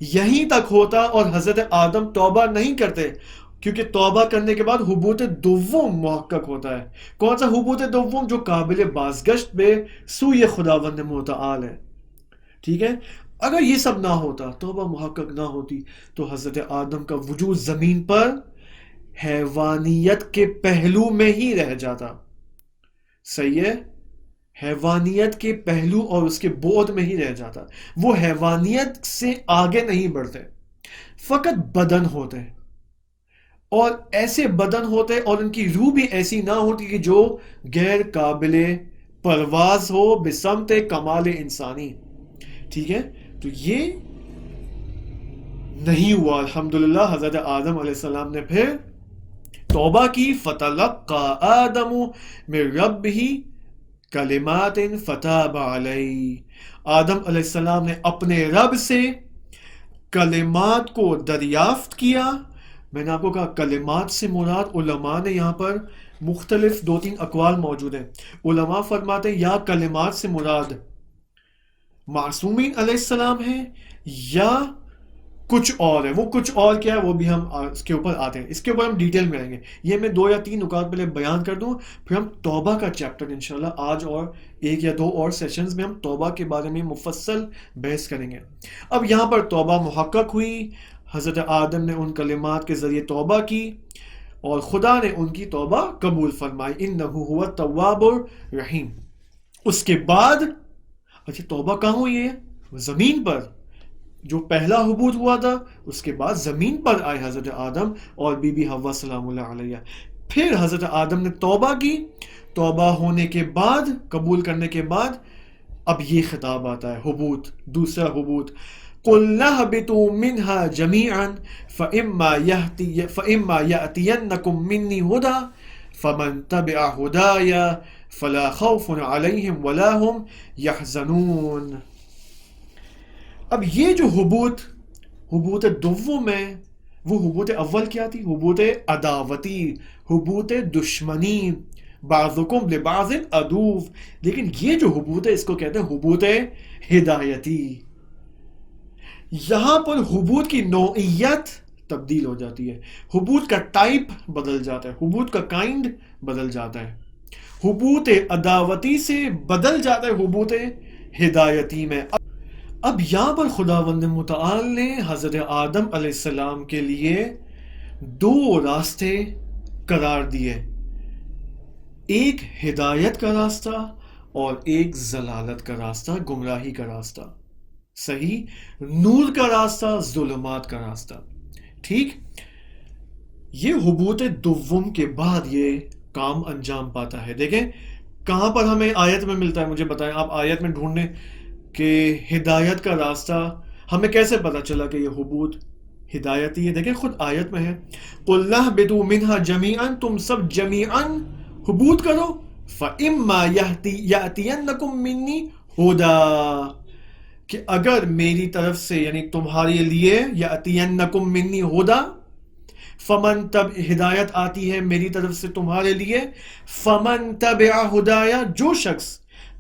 یہیں تک ہوتا اور حضرت آدم توبہ نہیں کرتے، کیونکہ توبہ کرنے کے بعد حبوط دوم محقق ہوتا ہے۔ کون سا حبوط دوم؟ جو قابل بازگشت بے سوی خداوند متعال ہے، ٹھیک ہے۔ اگر یہ سب نہ ہوتا، توبہ محقق نہ ہوتی، تو حضرت آدم کا وجود زمین پر حیوانیت کے پہلو میں ہی رہ جاتا۔ صحیح ہے، حیوانیت کے پہلو اور اس کے بعد میں ہی رہ جاتا، وہ حیوانیت سے آگے نہیں بڑھتے، فقط بدن ہوتے، اور ایسے بدن ہوتے اور ان کی روح بھی ایسی نہ ہوتی کہ جو غیر قابل پرواز ہو بسمت کمال انسانی، ٹھیک ہے۔ تو یہ نہیں ہوا۔ الحمدللہ حضرت آدم علیہ السلام نے پھر توبہ کی، فَتَلَقَّىٰ آدَمُ مِن رَبِّهِ کلمات فتاب علیہ، آدم علیہ السلام نے اپنے رب سے کلمات کو دریافت کیا۔ میں نے آپ کو کہا کلمات سے مراد، علماء نے یہاں پر مختلف 2-3 اقوال موجود ہیں۔ علماء فرماتے ہیں یا کلمات سے مراد معصومین علیہ السلام ہے یا کچھ اور ہے۔ وہ کچھ اور کیا ہے وہ بھی ہم اس کے اوپر آتے ہیں، اس کے اوپر ہم ڈیٹیل میں آئیں گے۔ یہ میں 2 یا 3 نکات پہلے بیان کر دوں، پھر ہم توبہ کا چیپٹر انشاءاللہ آج اور 1 یا 2 اور سیشنز میں ہم توبہ کے بارے میں مفصل بحث کریں گے۔ اب یہاں پر توبہ محقق ہوئی، حضرت آدم نے ان کلمات کے ذریعے توبہ کی اور خدا نے ان کی توبہ قبول فرمائی، انہ هو التواب الرحیم۔ اس کے بعد اچھا توبہ کہاں ہوئی ہے؟ زمین پر، جو پہلا حبوط ہوا تھا اس کے بعد زمین پر آئے حضرت آدم اور بی بی حوا سلام اللہ علیہ۔ پھر حضرت آدم نے توبہ کی، توبہ ہونے کے بعد، قبول کرنے کے بعد اب یہ خطاب آتا ہے حبوط، دوسرا حبوط، قُلْنَا اهْبِطُوا مِنْهَا جَمِيعًا فَإِمَّا يَأْتِيَنَّكُم مِّنِّي هُدًى فَمَن تَبِعَ هُدَايَ فَلَا خَوْفٌ عَلَيْهِمْ وَلَا هُمْ يَحْزَنُونَ۔ اب یہ جو حبوط دوم ہے، وہ حبوط اول کیا تھی؟ حبوط عداوتی، حبوط دشمنی، بعضکم لبعض عدو۔ لیکن یہ جو حبوط ہے اس کو کہتے ہیں حبوط ہدایتی۔ یہاں پر حبوط کی نوعیت تبدیل ہو جاتی ہے، حبوط کا ٹائپ بدل جاتا ہے، حبوط کا کائنڈ بدل جاتا ہے، حبوط عداوتی سے بدل جاتا ہے حبوط ہدایتی میں۔ اب یہاں پر خداوند متعال نے حضرت آدم علیہ السلام کے لیے 2 راستے قرار دیے، ایک ہدایت کا راستہ اور ایک ضلالت کا راستہ، گمراہی کا راستہ، صحیح، نور کا راستہ، ظلمات کا راستہ، ٹھیک۔ یہ حبوط دوم کے بعد یہ کام انجام پاتا ہے۔ دیکھیں کہاں پر ہمیں آیت میں ملتا ہے، مجھے بتائیں آپ آیت میں ڈھونڈنے کہ ہدایت کا راستہ ہمیں کیسے پتا چلا کہ یہ حبوط ہدایتی ہے؟ دیکھیں خود آیت میں ہے، قُلْنَا اهْبِطُوا مِنْهَا جَمِيعًا، تم سب جمیعاً حبوط کرو، فَإِمَّا يَأْتِيَنَّكُم مِّنِّي هُدًى، کہ اگر میری طرف سے یعنی تمہارے لیے، يَأْتِيَنَّكُم مِّنِّي هُدًى، فمن تب ہدایت آتی ہے میری طرف سے تمہارے لیے، فمن تبع ہدایا، جو شخص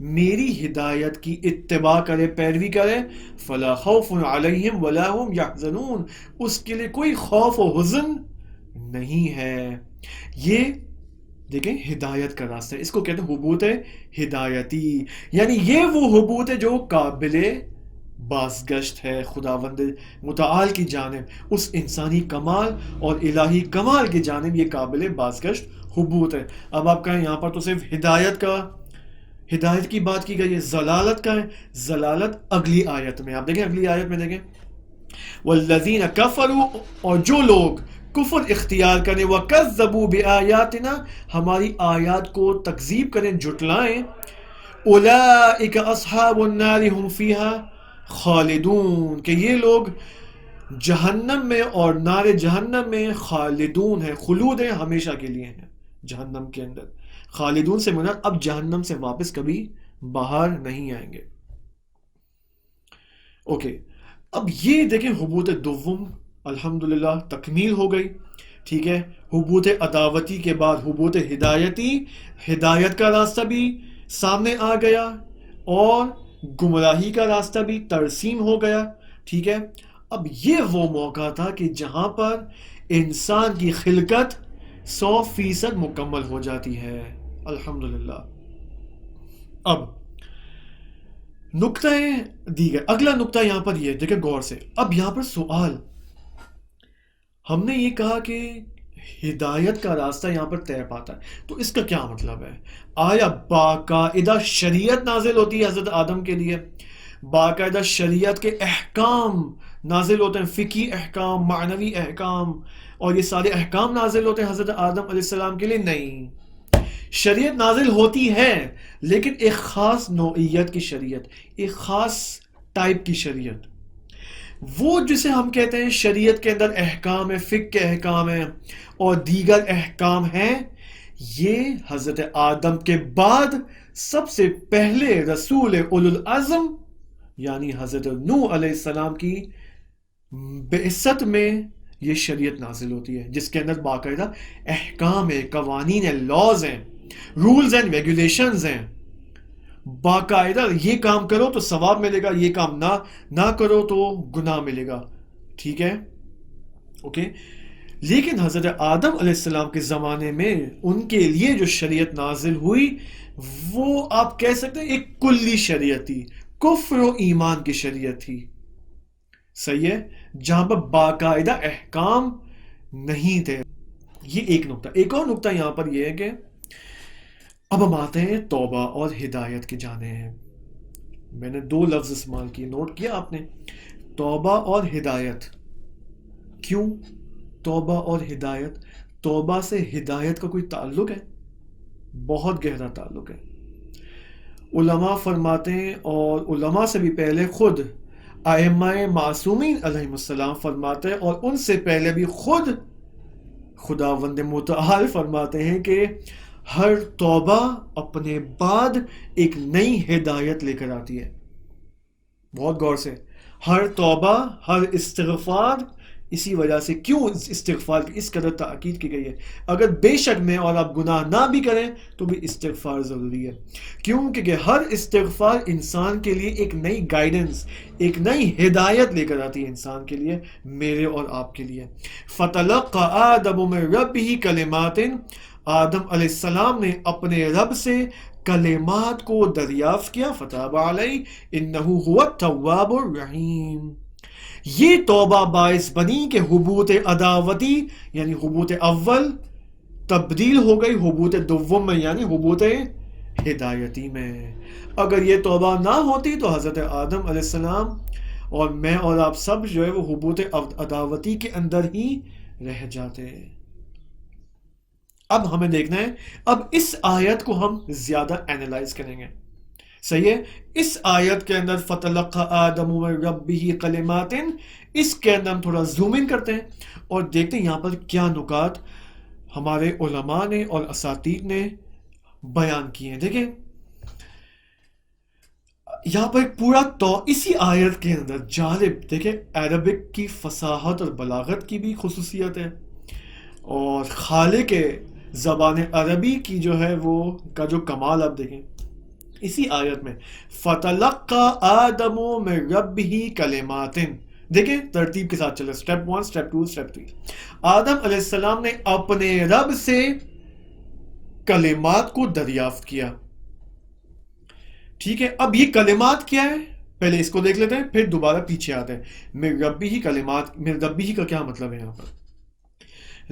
میری ہدایت کی اتباع کرے، پیروی کرے، فلا خوف علیہم ولا هم یحزنون، اس کے لیے کوئی خوف و حزن نہیں ہے۔ یہ دیکھیں ہدایت کا راستہ ہے، اس کو کہتے ہیں حبوت ہدایتی، یعنی یہ وہ حبوت ہے جو قابل بازگشت ہے خداوند متعال کی جانب، اس انسانی کمال اور الہی کمال کی جانب یہ قابل بازگشت حبوت ہے۔ اب آپ کہیں یہاں پر تو صرف ہدایت کی بات کی گئی ہے، ضلالت کا ہے، ضلالت اگلی آیت میں، آپ دیکھیں اگلی آیت میں دیکھیں، والذین کفروا، اور جو لوگ کفر اختیار کریں، وکذبوا بآیاتنا، ہماری آیات کو تکذیب کریں، جھٹلائیں، اولئک اصحاب النار هم فیہا خالدون، کہ یہ لوگ جہنم میں اور نار جہنم میں خالدون ہیں، خلود ہیں، ہمیشہ کے لیے ہیں جہنم کے اندر۔ خالدون سے مراد اب جہنم سے واپس کبھی باہر نہیں آئیں گے۔ اوکے، اب یہ دیکھیں حبوت دوم الحمدللہ تکمیل ہو گئی، ٹھیک ہے۔ حبوت عداوتی کے بعد حبوت ہدایتی، ہدایت کا راستہ بھی سامنے آ گیا اور گمراہی کا راستہ بھی ترسیم ہو گیا، ٹھیک ہے۔ اب یہ وہ موقع تھا کہ جہاں پر انسان کی خلقت 100% مکمل ہو جاتی ہے، الحمدللہ۔ اب نقطہ دیگر، اگلا نقطہ یہاں پر یہ دیکھیں غور سے، اب یہاں پر سوال، ہم نے یہ کہا کہ ہدایت کا راستہ یہاں پر طے پاتا ہے، تو اس کا کیا مطلب ہے؟ آیا باقاعدہ شریعت نازل ہوتی ہے حضرت آدم کے لیے؟ باقاعدہ شریعت کے احکام نازل ہوتے ہیں، فقہی احکام، معنوی احکام، اور یہ سارے احکام نازل ہوتے ہیں حضرت آدم علیہ السلام کے لیے؟ نہیں، شریعت نازل ہوتی ہے لیکن ایک خاص نوعیت کی شریعت، ایک خاص ٹائپ کی شریعت، وہ جسے ہم کہتے ہیں شریعت کے اندر احکام ہے، فقہ کے احکام ہیں اور دیگر احکام ہیں، یہ حضرت آدم کے بعد سب سے پہلے رسول اولو العزم یعنی حضرت نوح علیہ السلام کی بعثت میں یہ شریعت نازل ہوتی ہے، جس کے اندر باقاعدہ احکام ہے، قوانین ہیں، لاز ہیں، رولز اینڈ ریگولیشنز ہیں، باقاعدہ یہ کام کرو تو ثواب ملے گا، یہ کام نہ کرو تو گناہ ملے گا، ٹھیک ہے، اوکے۔ لیکن حضرت آدم علیہ السلام کے زمانے میں ان کے لیے جو شریعت نازل ہوئی وہ آپ کہہ سکتے ہیں ایک کلی شریعت تھی، کفر و ایمان کی شریعت تھی، صحیح ہے، جہاں پر باقاعدہ احکام نہیں تھے۔ یہ ایک نقطہ۔ ایک اور نقطہ یہاں پر یہ ہے کہ اب ہم آتے ہیں توبہ اور ہدایت کی جانب۔ میں نے 2 لفظ استعمال کیے، نوٹ کیا آپ نے؟ توبہ اور ہدایت۔ کیوں توبہ اور ہدایت؟ توبہ سے ہدایت کا کوئی تعلق ہے؟ بہت گہرا تعلق ہے۔ علماء فرماتے ہیں، اور علماء سے بھی پہلے خود ائمہ معصومین علیہم السلام فرماتے ہیں، اور ان سے پہلے بھی خود خداوند متعال فرماتے ہیں کہ ہر توبہ اپنے بعد ایک نئی ہدایت لے کر آتی ہے۔ بہت غور سے، ہر توبہ، ہر استغفار، اسی وجہ سے کیوں استغفار کی اس قدر تاکید کی گئی ہے؟ اگر بے شک میں اور آپ گناہ نہ بھی کریں تو بھی استغفار ضروری ہے، کیونکہ ہر استغفار انسان کے لیے ایک نئی گائیڈنس، ایک نئی ہدایت لے کر آتی ہے انسان کے لیے، میرے اور آپ کے لیے۔ فَتَلَقَّى آدَمُ مِن رَبِّهِ كَلِمَاتٍ، آدم علیہ السلام نے اپنے رب سے کلمات کو دریافت کیا، فَتَابَ عَلَيْهِ إِنَّهُ هُوَ التَّوَّابُ الرَّحِيمُ۔ یہ توبہ باعث بنی کہ حبوت عداوتی یعنی حبوت اول تبدیل ہو گئی حبوت دوم میں یعنی حبوت ہدایتی میں۔ اگر یہ توبہ نہ ہوتی تو حضرت آدم علیہ السلام اور میں اور آپ سب جو ہے وہ حبوت عداوتی کے اندر ہی رہ جاتے۔ اب ہمیں دیکھنا ہے، اب اس آیت کو ہم زیادہ اینالائز کریں گے، صحیح ہے۔ اس آیت کے اندر فَتَلَقَّى آدَمُ مِن رَبِّهِ كَلِمَاتٍ، اس کے اندر ہم تھوڑا زوم ان کرتے ہیں اور دیکھتے ہیں یہاں پر کیا نکات ہمارے علماء نے اور اساتید نے بیان کیے ہیں۔ دیکھیں یہاں پر ایک پورا اسی آیت کے اندر جالب، دیکھیں عربک کی فصاحت اور بلاغت کی بھی خصوصیت ہے، اور خالق زبان عربی کی جو ہے وہ کا جو کمال آپ دیکھیں، اسی آیت میں فتلقى آدم من ربه کلمات، دیکھیں ترتیب کے ساتھ چلے، سٹیپ 1 سٹیپ 2 سٹیپ 3۔ آدم علیہ السلام نے اپنے رب سے کلمات کو دریافت کیا، ٹھیک ہے۔ اب یہ کلمات کیا ہے، پہلے اس کو دیکھ لیتے ہیں، پھر دوبارہ پیچھے آتے ہیں۔ من ربه کلمات، من ربه کا کیا مطلب ہے؟ یہاں پر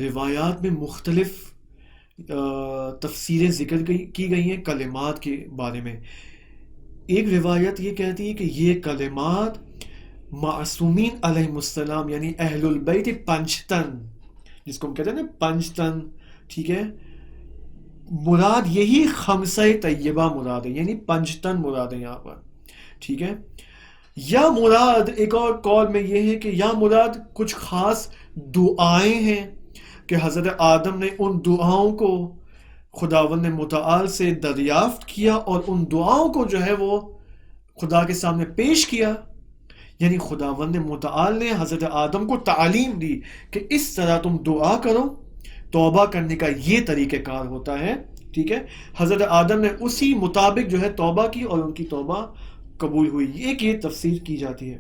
روایات میں مختلف تفسیریں ذکر کی گئی ہیں کلمات کے بارے میں۔ ایک روایت یہ کہتی ہے کہ یہ کلمات معصومین علیہ السلام یعنی اہل البیت پنجتن، جس کو ہم کہتے ہیں نا پنجتن، ٹھیک ہے، مراد یہی خمسہ طیبہ مراد ہے، یعنی پنجتن مراد ہے یہاں پر، ٹھیک ہے۔ یا مراد ایک اور قول میں یہ ہے کہ یا مراد کچھ خاص دعائیں ہیں کہ حضرت آدم نے ان دعاؤں کو خداوند متعال سے دریافت کیا اور ان دعاؤں کو جو ہے وہ خدا کے سامنے پیش کیا، یعنی خداوند متعال نے حضرت آدم کو تعلیم دی کہ اس طرح تم دعا کرو، توبہ کرنے کا یہ طریقہ کار ہوتا ہے، ٹھیک ہے۔ حضرت آدم نے اسی مطابق جو ہے توبہ کی اور ان کی توبہ قبول ہوئی، یہ تفسیر کی جاتی ہے۔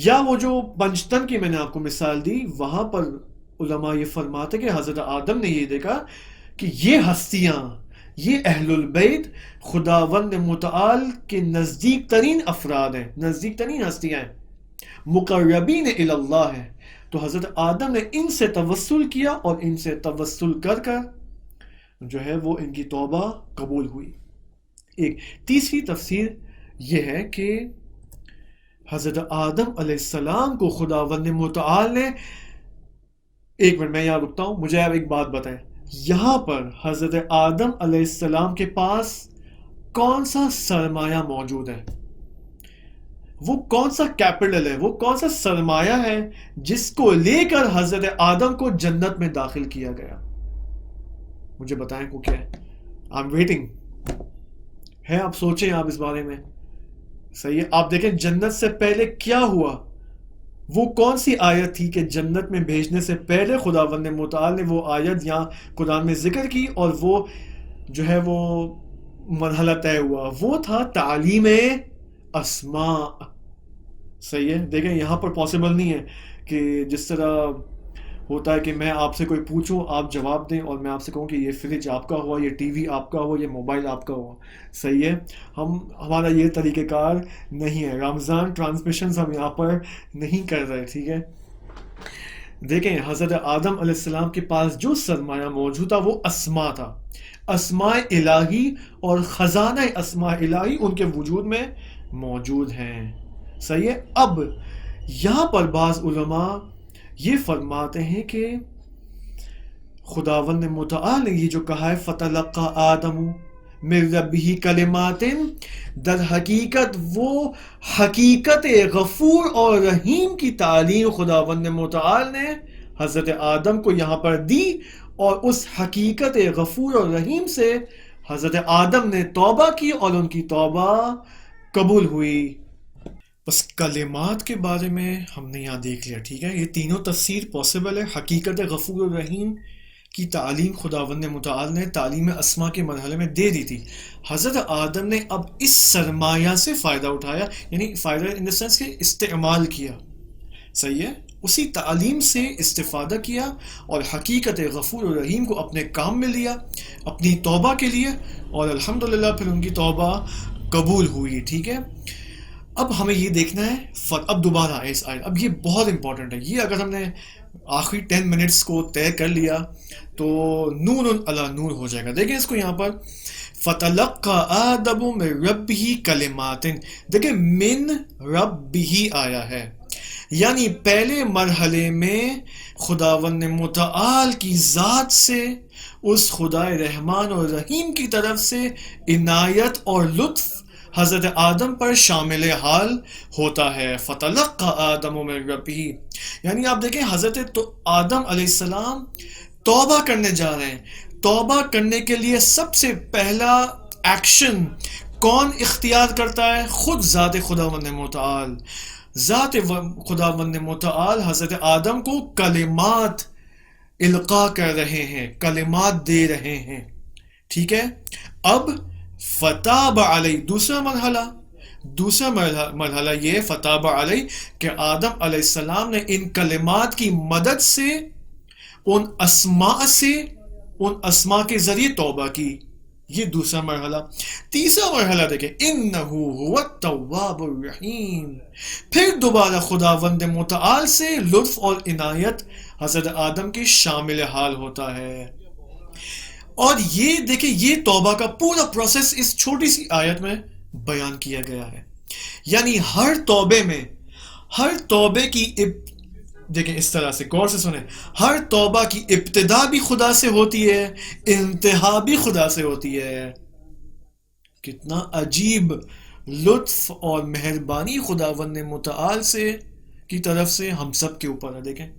یا وہ جو پنجتن کی میں نے آپ کو مثال دی، وہاں پر علماء یہ فرماتے کہ حضرت آدم نے یہ دیکھا کہ یہ ہستیاں، یہ اہل البیت خداوند متعال کے نزدیک ترین افراد ہیں، نزدیک ترین ہستیاں ہیں، مقربین الی اللہ ہیں۔ تو حضرت آدم نے ان سے توسل کیا اور ان سے توسل کر کر جو ہے وہ ان کی توبہ قبول ہوئی۔ ایک تیسری تفسیر یہ ہے کہ حضرت آدم علیہ السلام کو خداوند متعال نے، ایک منٹ میں یہاں رکتا ہوں، مجھے آپ ایک بات بتائیں، یہاں پر حضرت آدم علیہ السلام کے پاس کون سا سرمایہ موجود ہے؟ وہ کون سا کیپٹل ہے، وہ کون سا سرمایہ ہے جس کو لے کر حضرت آدم کو جنت میں داخل کیا گیا؟ مجھے بتائیں کو کیا ہے؟ I'm waiting ہے، آپ سوچیں آپ اس بارے میں، صحیح ہے۔ آپ دیکھیں جنت سے پہلے کیا ہوا، وہ کون سی آیت تھی کہ جنت میں بھیجنے سے پہلے خداوند متعال نے وہ آیت یہاں قرآن میں ذکر کی اور وہ جو ہے وہ مرحلہ طے ہوا، وہ تھا تعلیم اسماء، صحیح ہے۔ دیکھیں یہاں پر پاسبل نہیں ہے کہ جس طرح ہوتا ہے کہ میں آپ سے کوئی پوچھوں، آپ جواب دیں، اور میں آپ سے کہوں کہ یہ فریج آپ کا ہوا، یہ ٹی وی آپ کا ہوا، یہ موبائل آپ کا ہوا، صحیح ہے۔ ہمارا یہ طریقہ کار نہیں ہے، رمضان ٹرانسمیشنز ہم یہاں پر نہیں کر رہے، ٹھیک ہے۔ دیکھیں حضرت آدم علیہ السلام کے پاس جو سرمایہ موجود تھا وہ اسماء تھا، اسماء الہی اور خزانہ اسماء الہی ان کے وجود میں موجود ہیں، صحیح ہے۔ اب یہاں پر بعض علماء یہ فرماتے ہیں کہ خداوند متعال نے یہ جو کہا ہے فتلقى آدم من ربه کلمات، در حقیقت وہ حقیقت غفور اور رحیم کی تعلیم خداوند متعال نے حضرت آدم کو یہاں پر دی، اور اس حقیقت غفور اور رحیم سے حضرت آدم نے توبہ کی اور ان کی توبہ قبول ہوئی۔ بس کلمات کے بارے میں ہم نے یہاں دیکھ لیا، ٹھیک ہے۔ یہ تینوں تفسیر پاسبل ہے۔ حقیقت غفور الرحیم کی تعلیم خداوند متعال نے تعلیم اسماء کے مرحلے میں دے دی تھی۔ حضرت آدم نے اب اس سرمایہ سے فائدہ اٹھایا، یعنی فائدہ ان دا سینس کہ استعمال کیا، صحیح ہے، اسی تعلیم سے استفادہ کیا اور حقیقت غفور الرحیم کو اپنے کام میں لیا اپنی توبہ کے لیے، اور الحمدللہ پھر ان کی توبہ قبول ہوئی، ٹھیک ہے۔ اب ہمیں یہ دیکھنا ہے، اب دوبارہ آئے اس آیت، اب یہ بہت امپورٹنٹ ہے، یہ اگر ہم نے آخری 10 منٹس کو طے کر لیا تو نور علی نور ہو جائے گا۔ دیکھیں اس کو یہاں پر فَتَلَقَّى آدَمُ مِن رَبِّهِ كَلِمَاتٍ، دیکھیں من ربہ آیا ہے، یعنی پہلے مرحلے میں خداوند متعال کی ذات سے، اس خدائے رحمان اور رحیم کی طرف سے عنایت اور لطف حضرت آدم پر شامل حال ہوتا ہے۔ فَتَلَقَّى آدَمُ مِن رَبِّهِ، یعنی آپ دیکھیں حضرت آدم علیہ السلام توبہ کرنے جا رہے ہیں، توبہ کرنے کے لیے سب سے پہلا ایکشن کون اختیار کرتا ہے؟ خود ذات خداوند متعال، ذات خداوند متعال حضرت آدم کو کلمات القاء کر رہے ہیں، کلمات دے رہے ہیں، ٹھیک ہے. اب فتاب علیہ دوسرا مرحلہ یہ فتاب علیہ کہ آدم علیہ السلام نے ان کلمات کی مدد سے ان اسماء کے ذریعے توبہ کی. یہ دوسرا مرحلہ. تیسرا مرحلہ دیکھیں، انہو هو التواب الرحیم. پھر دوبارہ خداوند متعال سے لطف اور عنایت حضرت آدم کے شامل حال ہوتا ہے. اور یہ دیکھیں، یہ توبہ کا پورا پروسیس اس چھوٹی سی آیت میں بیان کیا گیا ہے. یعنی ہر توبے کی دیکھیں اس طرح سے غور سے سنیں، ہر توبہ کی ابتدا بھی خدا سے ہوتی ہے، انتہا بھی خدا سے ہوتی ہے. کتنا عجیب لطف اور مہربانی خداوند متعال سے کی طرف سے ہم سب کے اوپر ہے. دیکھیں،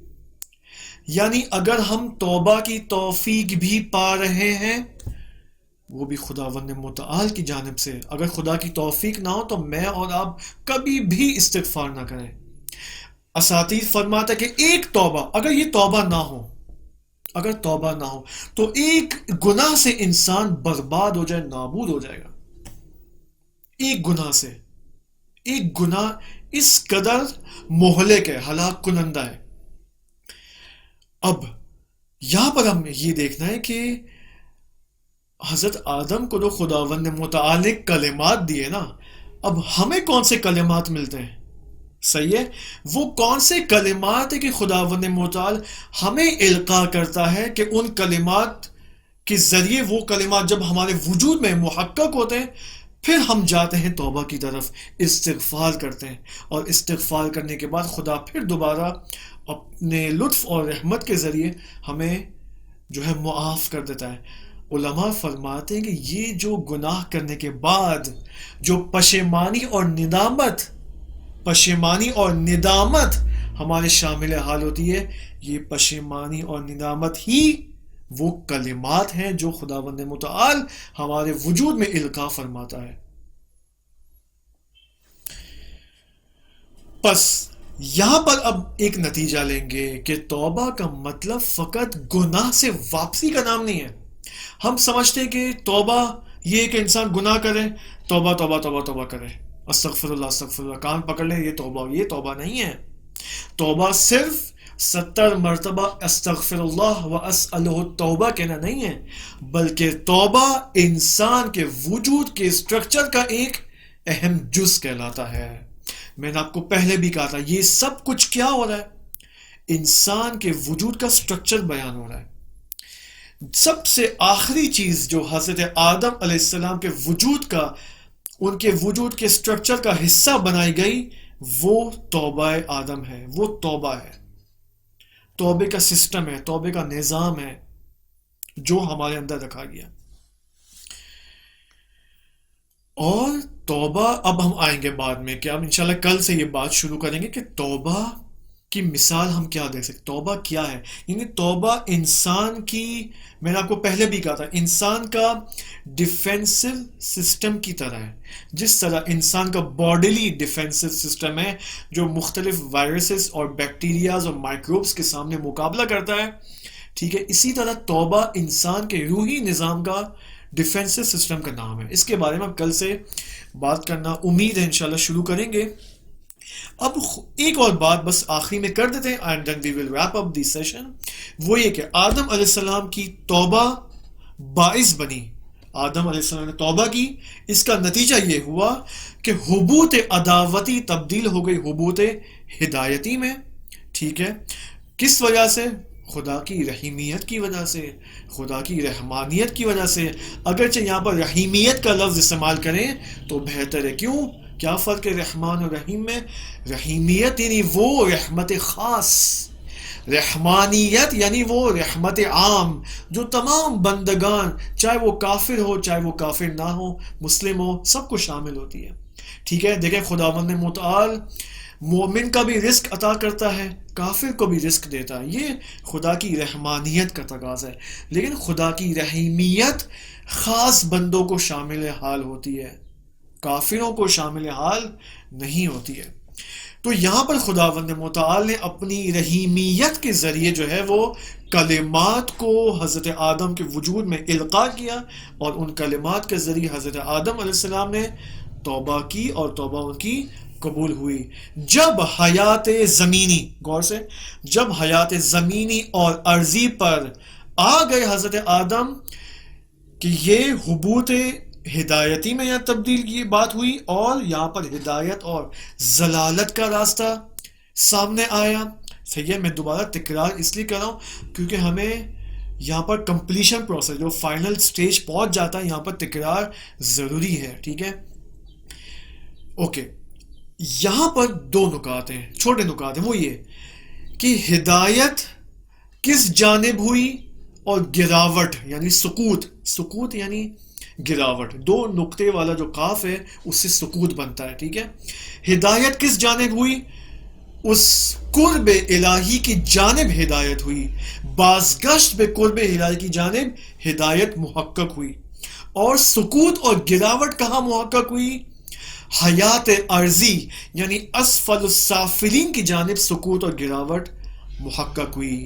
یعنی اگر ہم توبہ کی توفیق بھی پا رہے ہیں وہ بھی خداوند متعال کی جانب سے. اگر خدا کی توفیق نہ ہو تو میں اور آپ کبھی بھی استغفار نہ کریں. اساتید فرماتا ہے کہ ایک توبہ، اگر یہ توبہ نہ ہو تو ایک گناہ سے انسان برباد ہو جائے، نابود ہو جائے گا. ایک گناہ سے، ایک گناہ اس قدر مہلک ہے، ہلاک کنندہ ہے. اب یہاں پر ہم یہ دیکھنا ہے کہ حضرت آدم کو تو خداوند متعال نے کلمات دیے نا، اب ہمیں کون سے کلمات ملتے ہیں؟ صحیح ہے، وہ کون سے کلمات ہیں کہ خداوند متعال ہمیں القاء کرتا ہے کہ ان کلمات کے ذریعے، وہ کلمات جب ہمارے وجود میں محقق ہوتے ہیں پھر ہم جاتے ہیں توبہ کی طرف، استغفار کرتے ہیں، اور استغفار کرنے کے بعد خدا پھر دوبارہ اپنے لطف اور رحمت کے ذریعے ہمیں جو ہے معاف کر دیتا ہے. علماء فرماتے ہیں کہ یہ جو گناہ کرنے کے بعد جو پشیمانی اور ندامت ہمارے شامل حال ہوتی ہے، یہ پشیمانی اور ندامت ہی وہ کلمات ہیں جو خداوند متعال ہمارے وجود میں القاء فرماتا ہے. بس یہاں پر اب ایک نتیجہ لیں گے کہ توبہ کا مطلب فقط گناہ سے واپسی کا نام نہیں ہے. ہم سمجھتے ہیں کہ توبہ یہ کہ انسان گناہ کرے، توبہ توبہ توبہ توبہ کرے، استغفر اللہ، کان پکڑ لیں، یہ توبہ نہیں ہے. توبہ صرف 70 مرتبہ استغفر اللہ و اسألہ التوبہ کہنا نہیں ہے، بلکہ توبہ انسان کے وجود کے سٹرکچر کا ایک اہم جز کہلاتا ہے. میں نے آپ کو پہلے بھی کہا تھا، یہ سب کچھ کیا ہو رہا ہے؟ انسان کے وجود کا سٹرکچر بیان ہو رہا ہے. سب سے آخری چیز جو حضرت آدم علیہ السلام کے ان کے وجود کے سٹرکچر کا حصہ بنائی گئی، وہ توبہ آدم ہے. وہ توبہ ہے، توبے کا سسٹم ہے، توبے کا نظام ہے جو ہمارے اندر رکھا گیا. اور توبہ اب ہم آئیں گے بعد میں، کہ ہم انشاءاللہ کل سے یہ بات شروع کریں گے کہ توبہ کی مثال ہم کیا دیکھ سکتے. توبہ کیا ہے؟ یعنی توبہ انسان کی، میں نے آپ کو پہلے بھی کہا تھا، انسان کا ڈیفینسو سسٹم کی طرح ہے. جس طرح انسان کا باڈیلی ڈیفینسو سسٹم ہے جو مختلف وائرسز اور بیکٹیریاز اور مائکروبز کے سامنے مقابلہ کرتا ہے، ٹھیک ہے، اسی طرح توبہ انسان کے روحی نظام کا ڈیفینسو سسٹم کا نام ہے. اس کے بارے میں ہم کل سے بات کرنا امید ہے انشاءاللہ شروع کریں گے. اب ایک اور بات بس آخری میں کر دیتے ہیں and then we will wrap up the session. وہ یہ کہ آدم علیہ السلام کی توبہ باعث بنی، آدم علیہ السلام نے توبہ کی، اس کا نتیجہ یہ ہوا کہ حبوط عداوتی تبدیل ہو گئی حبوط ہدایتی میں. ٹھیک ہے، کس وجہ سے؟ خدا کی رحیمیت کی وجہ سے، خدا کی رحمانیت کی وجہ سے. اگرچہ یہاں پر رحیمیت کا لفظ استعمال کریں تو بہتر ہے. کیوں؟ کیا فرق ہے رحمان اور رحیم میں؟ رحیمیت یعنی وہ رحمت خاص، رحمانیت یعنی وہ رحمت عام جو تمام بندگان، چاہے وہ کافر ہو چاہے وہ کافر نہ ہو، مسلم ہو، سب کو شامل ہوتی ہے. ٹھیک ہے، دیکھیں خداوند متعال مومن کا بھی رزق عطا کرتا ہے، کافر کو بھی رزق دیتا ہے. یہ خدا کی رحمانیت کا تقاضا ہے. لیکن خدا کی رحیمیت خاص بندوں کو شامل حال ہوتی ہے، کافروں کو شامل حال نہیں ہوتی ہے. تو یہاں پر خداوند متعال نے اپنی رحیمیت کے ذریعے جو ہے وہ کلمات کو حضرت آدم کے وجود میں القاء کیا، اور ان کلمات کے ذریعے حضرت آدم علیہ السلام نے توبہ کی اور توبہ ان کی قبول ہوئی۔ جب حیات زمینی، غور سے، جب حیات زمینی اور ارضی پر آ گئے حضرت آدم کہ یہ حبوط ہدایتی میں یہاں تبدیل کی بات ہوئی، اور یہاں پر ہدایت اور ضلالت کا راستہ سامنے آیا۔ صحیح ہے، میں دوبارہ تکرار اس لیے کر رہا ہوں کیونکہ ہمیں یہاں پر کمپلیشن پروسیس جو فائنل سٹیج پہنچ جاتا ہے یہاں پر تکرار ضروری ہے، ٹھیک ہے۔ اوکے، یہاں پر دو نکات ہیں، چھوٹے نکات ہیں، وہ یہ کہ ہدایت کس جانب ہوئی اور گراوٹ یعنی سقوط یعنی گراوٹ، دو نقطے والا جو قاف ہے اس سے سقوط بنتا ہے، ٹھیک ہے۔ ہدایت کس جانب ہوئی؟ اس قرب الہی کی جانب ہدایت ہوئی، بازگشت بے قرب الہی کی جانب ہدایت محقق ہوئی۔ اور سقوط اور گراوٹ کہاں محقق ہوئی؟ حیات ارضی یعنی اسفل السافلین کی جانب سقوط اور گراوٹ محقق ہوئی۔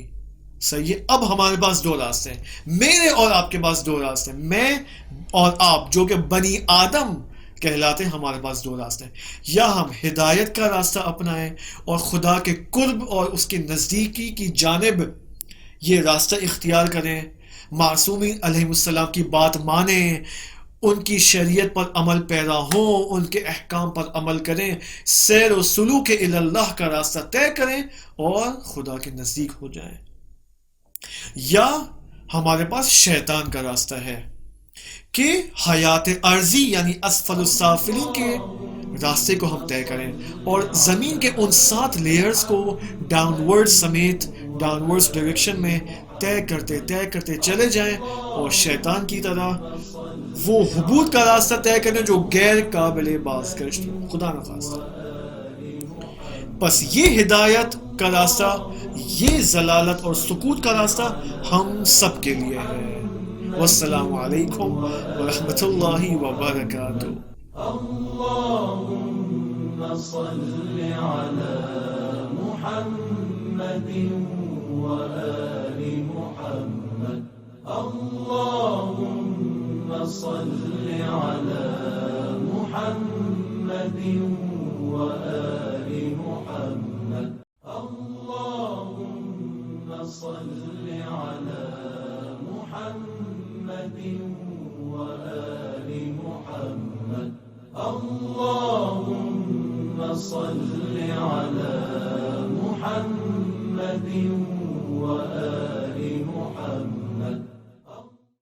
صحیح ہے، اب ہمارے پاس دو راستے ہیں، میرے اور آپ کے پاس دو راستے ہیں، میں اور آپ جو کہ بنی آدم کہلاتے ہیں، ہمارے پاس دو راستے ہیں، یا ہم ہدایت کا راستہ اپنائیں اور خدا کے قرب اور اس کے نزدیکی کی جانب یہ راستہ اختیار کریں، معصومین علیہ السلام کی بات مانیں، ان کی شریعت پر عمل پیرا ہوں، ان کے احکام پر عمل کریں، سیر و سلوک اللہ کا راستہ طے کریں اور خدا کے نزدیک ہو جائیں، یا ہمارے پاس شیطان کا راستہ ہے کہ حیات ارضی یعنی اسفل السافلین کے راستے کو ہم طے کریں اور زمین کے ان 7 لیئرز کو ڈاؤن ورڈ سمیت ڈاؤن ورڈ ڈائریکشن میں طے کرتے چلے جائیں، اور شیطان کی طرح وہ حبوط کا راستہ طے کریں جو غیر قابل بازگشت ہو، خدا نخواستہ۔ بس یہ ہدایت کا راستہ، یہ ضلالت اور سقوط کا راستہ ہم سب کے لیے ہے۔ والسلام علیکم ورحمۃ اللہ وبرکاتہ۔ اللہم صل علی محمد وآل محمد، اللہم صل علی محمد وآل محمد، اللہم صل علی محمد وآل محمد، اللہم صل علی محمد وآل محمد۔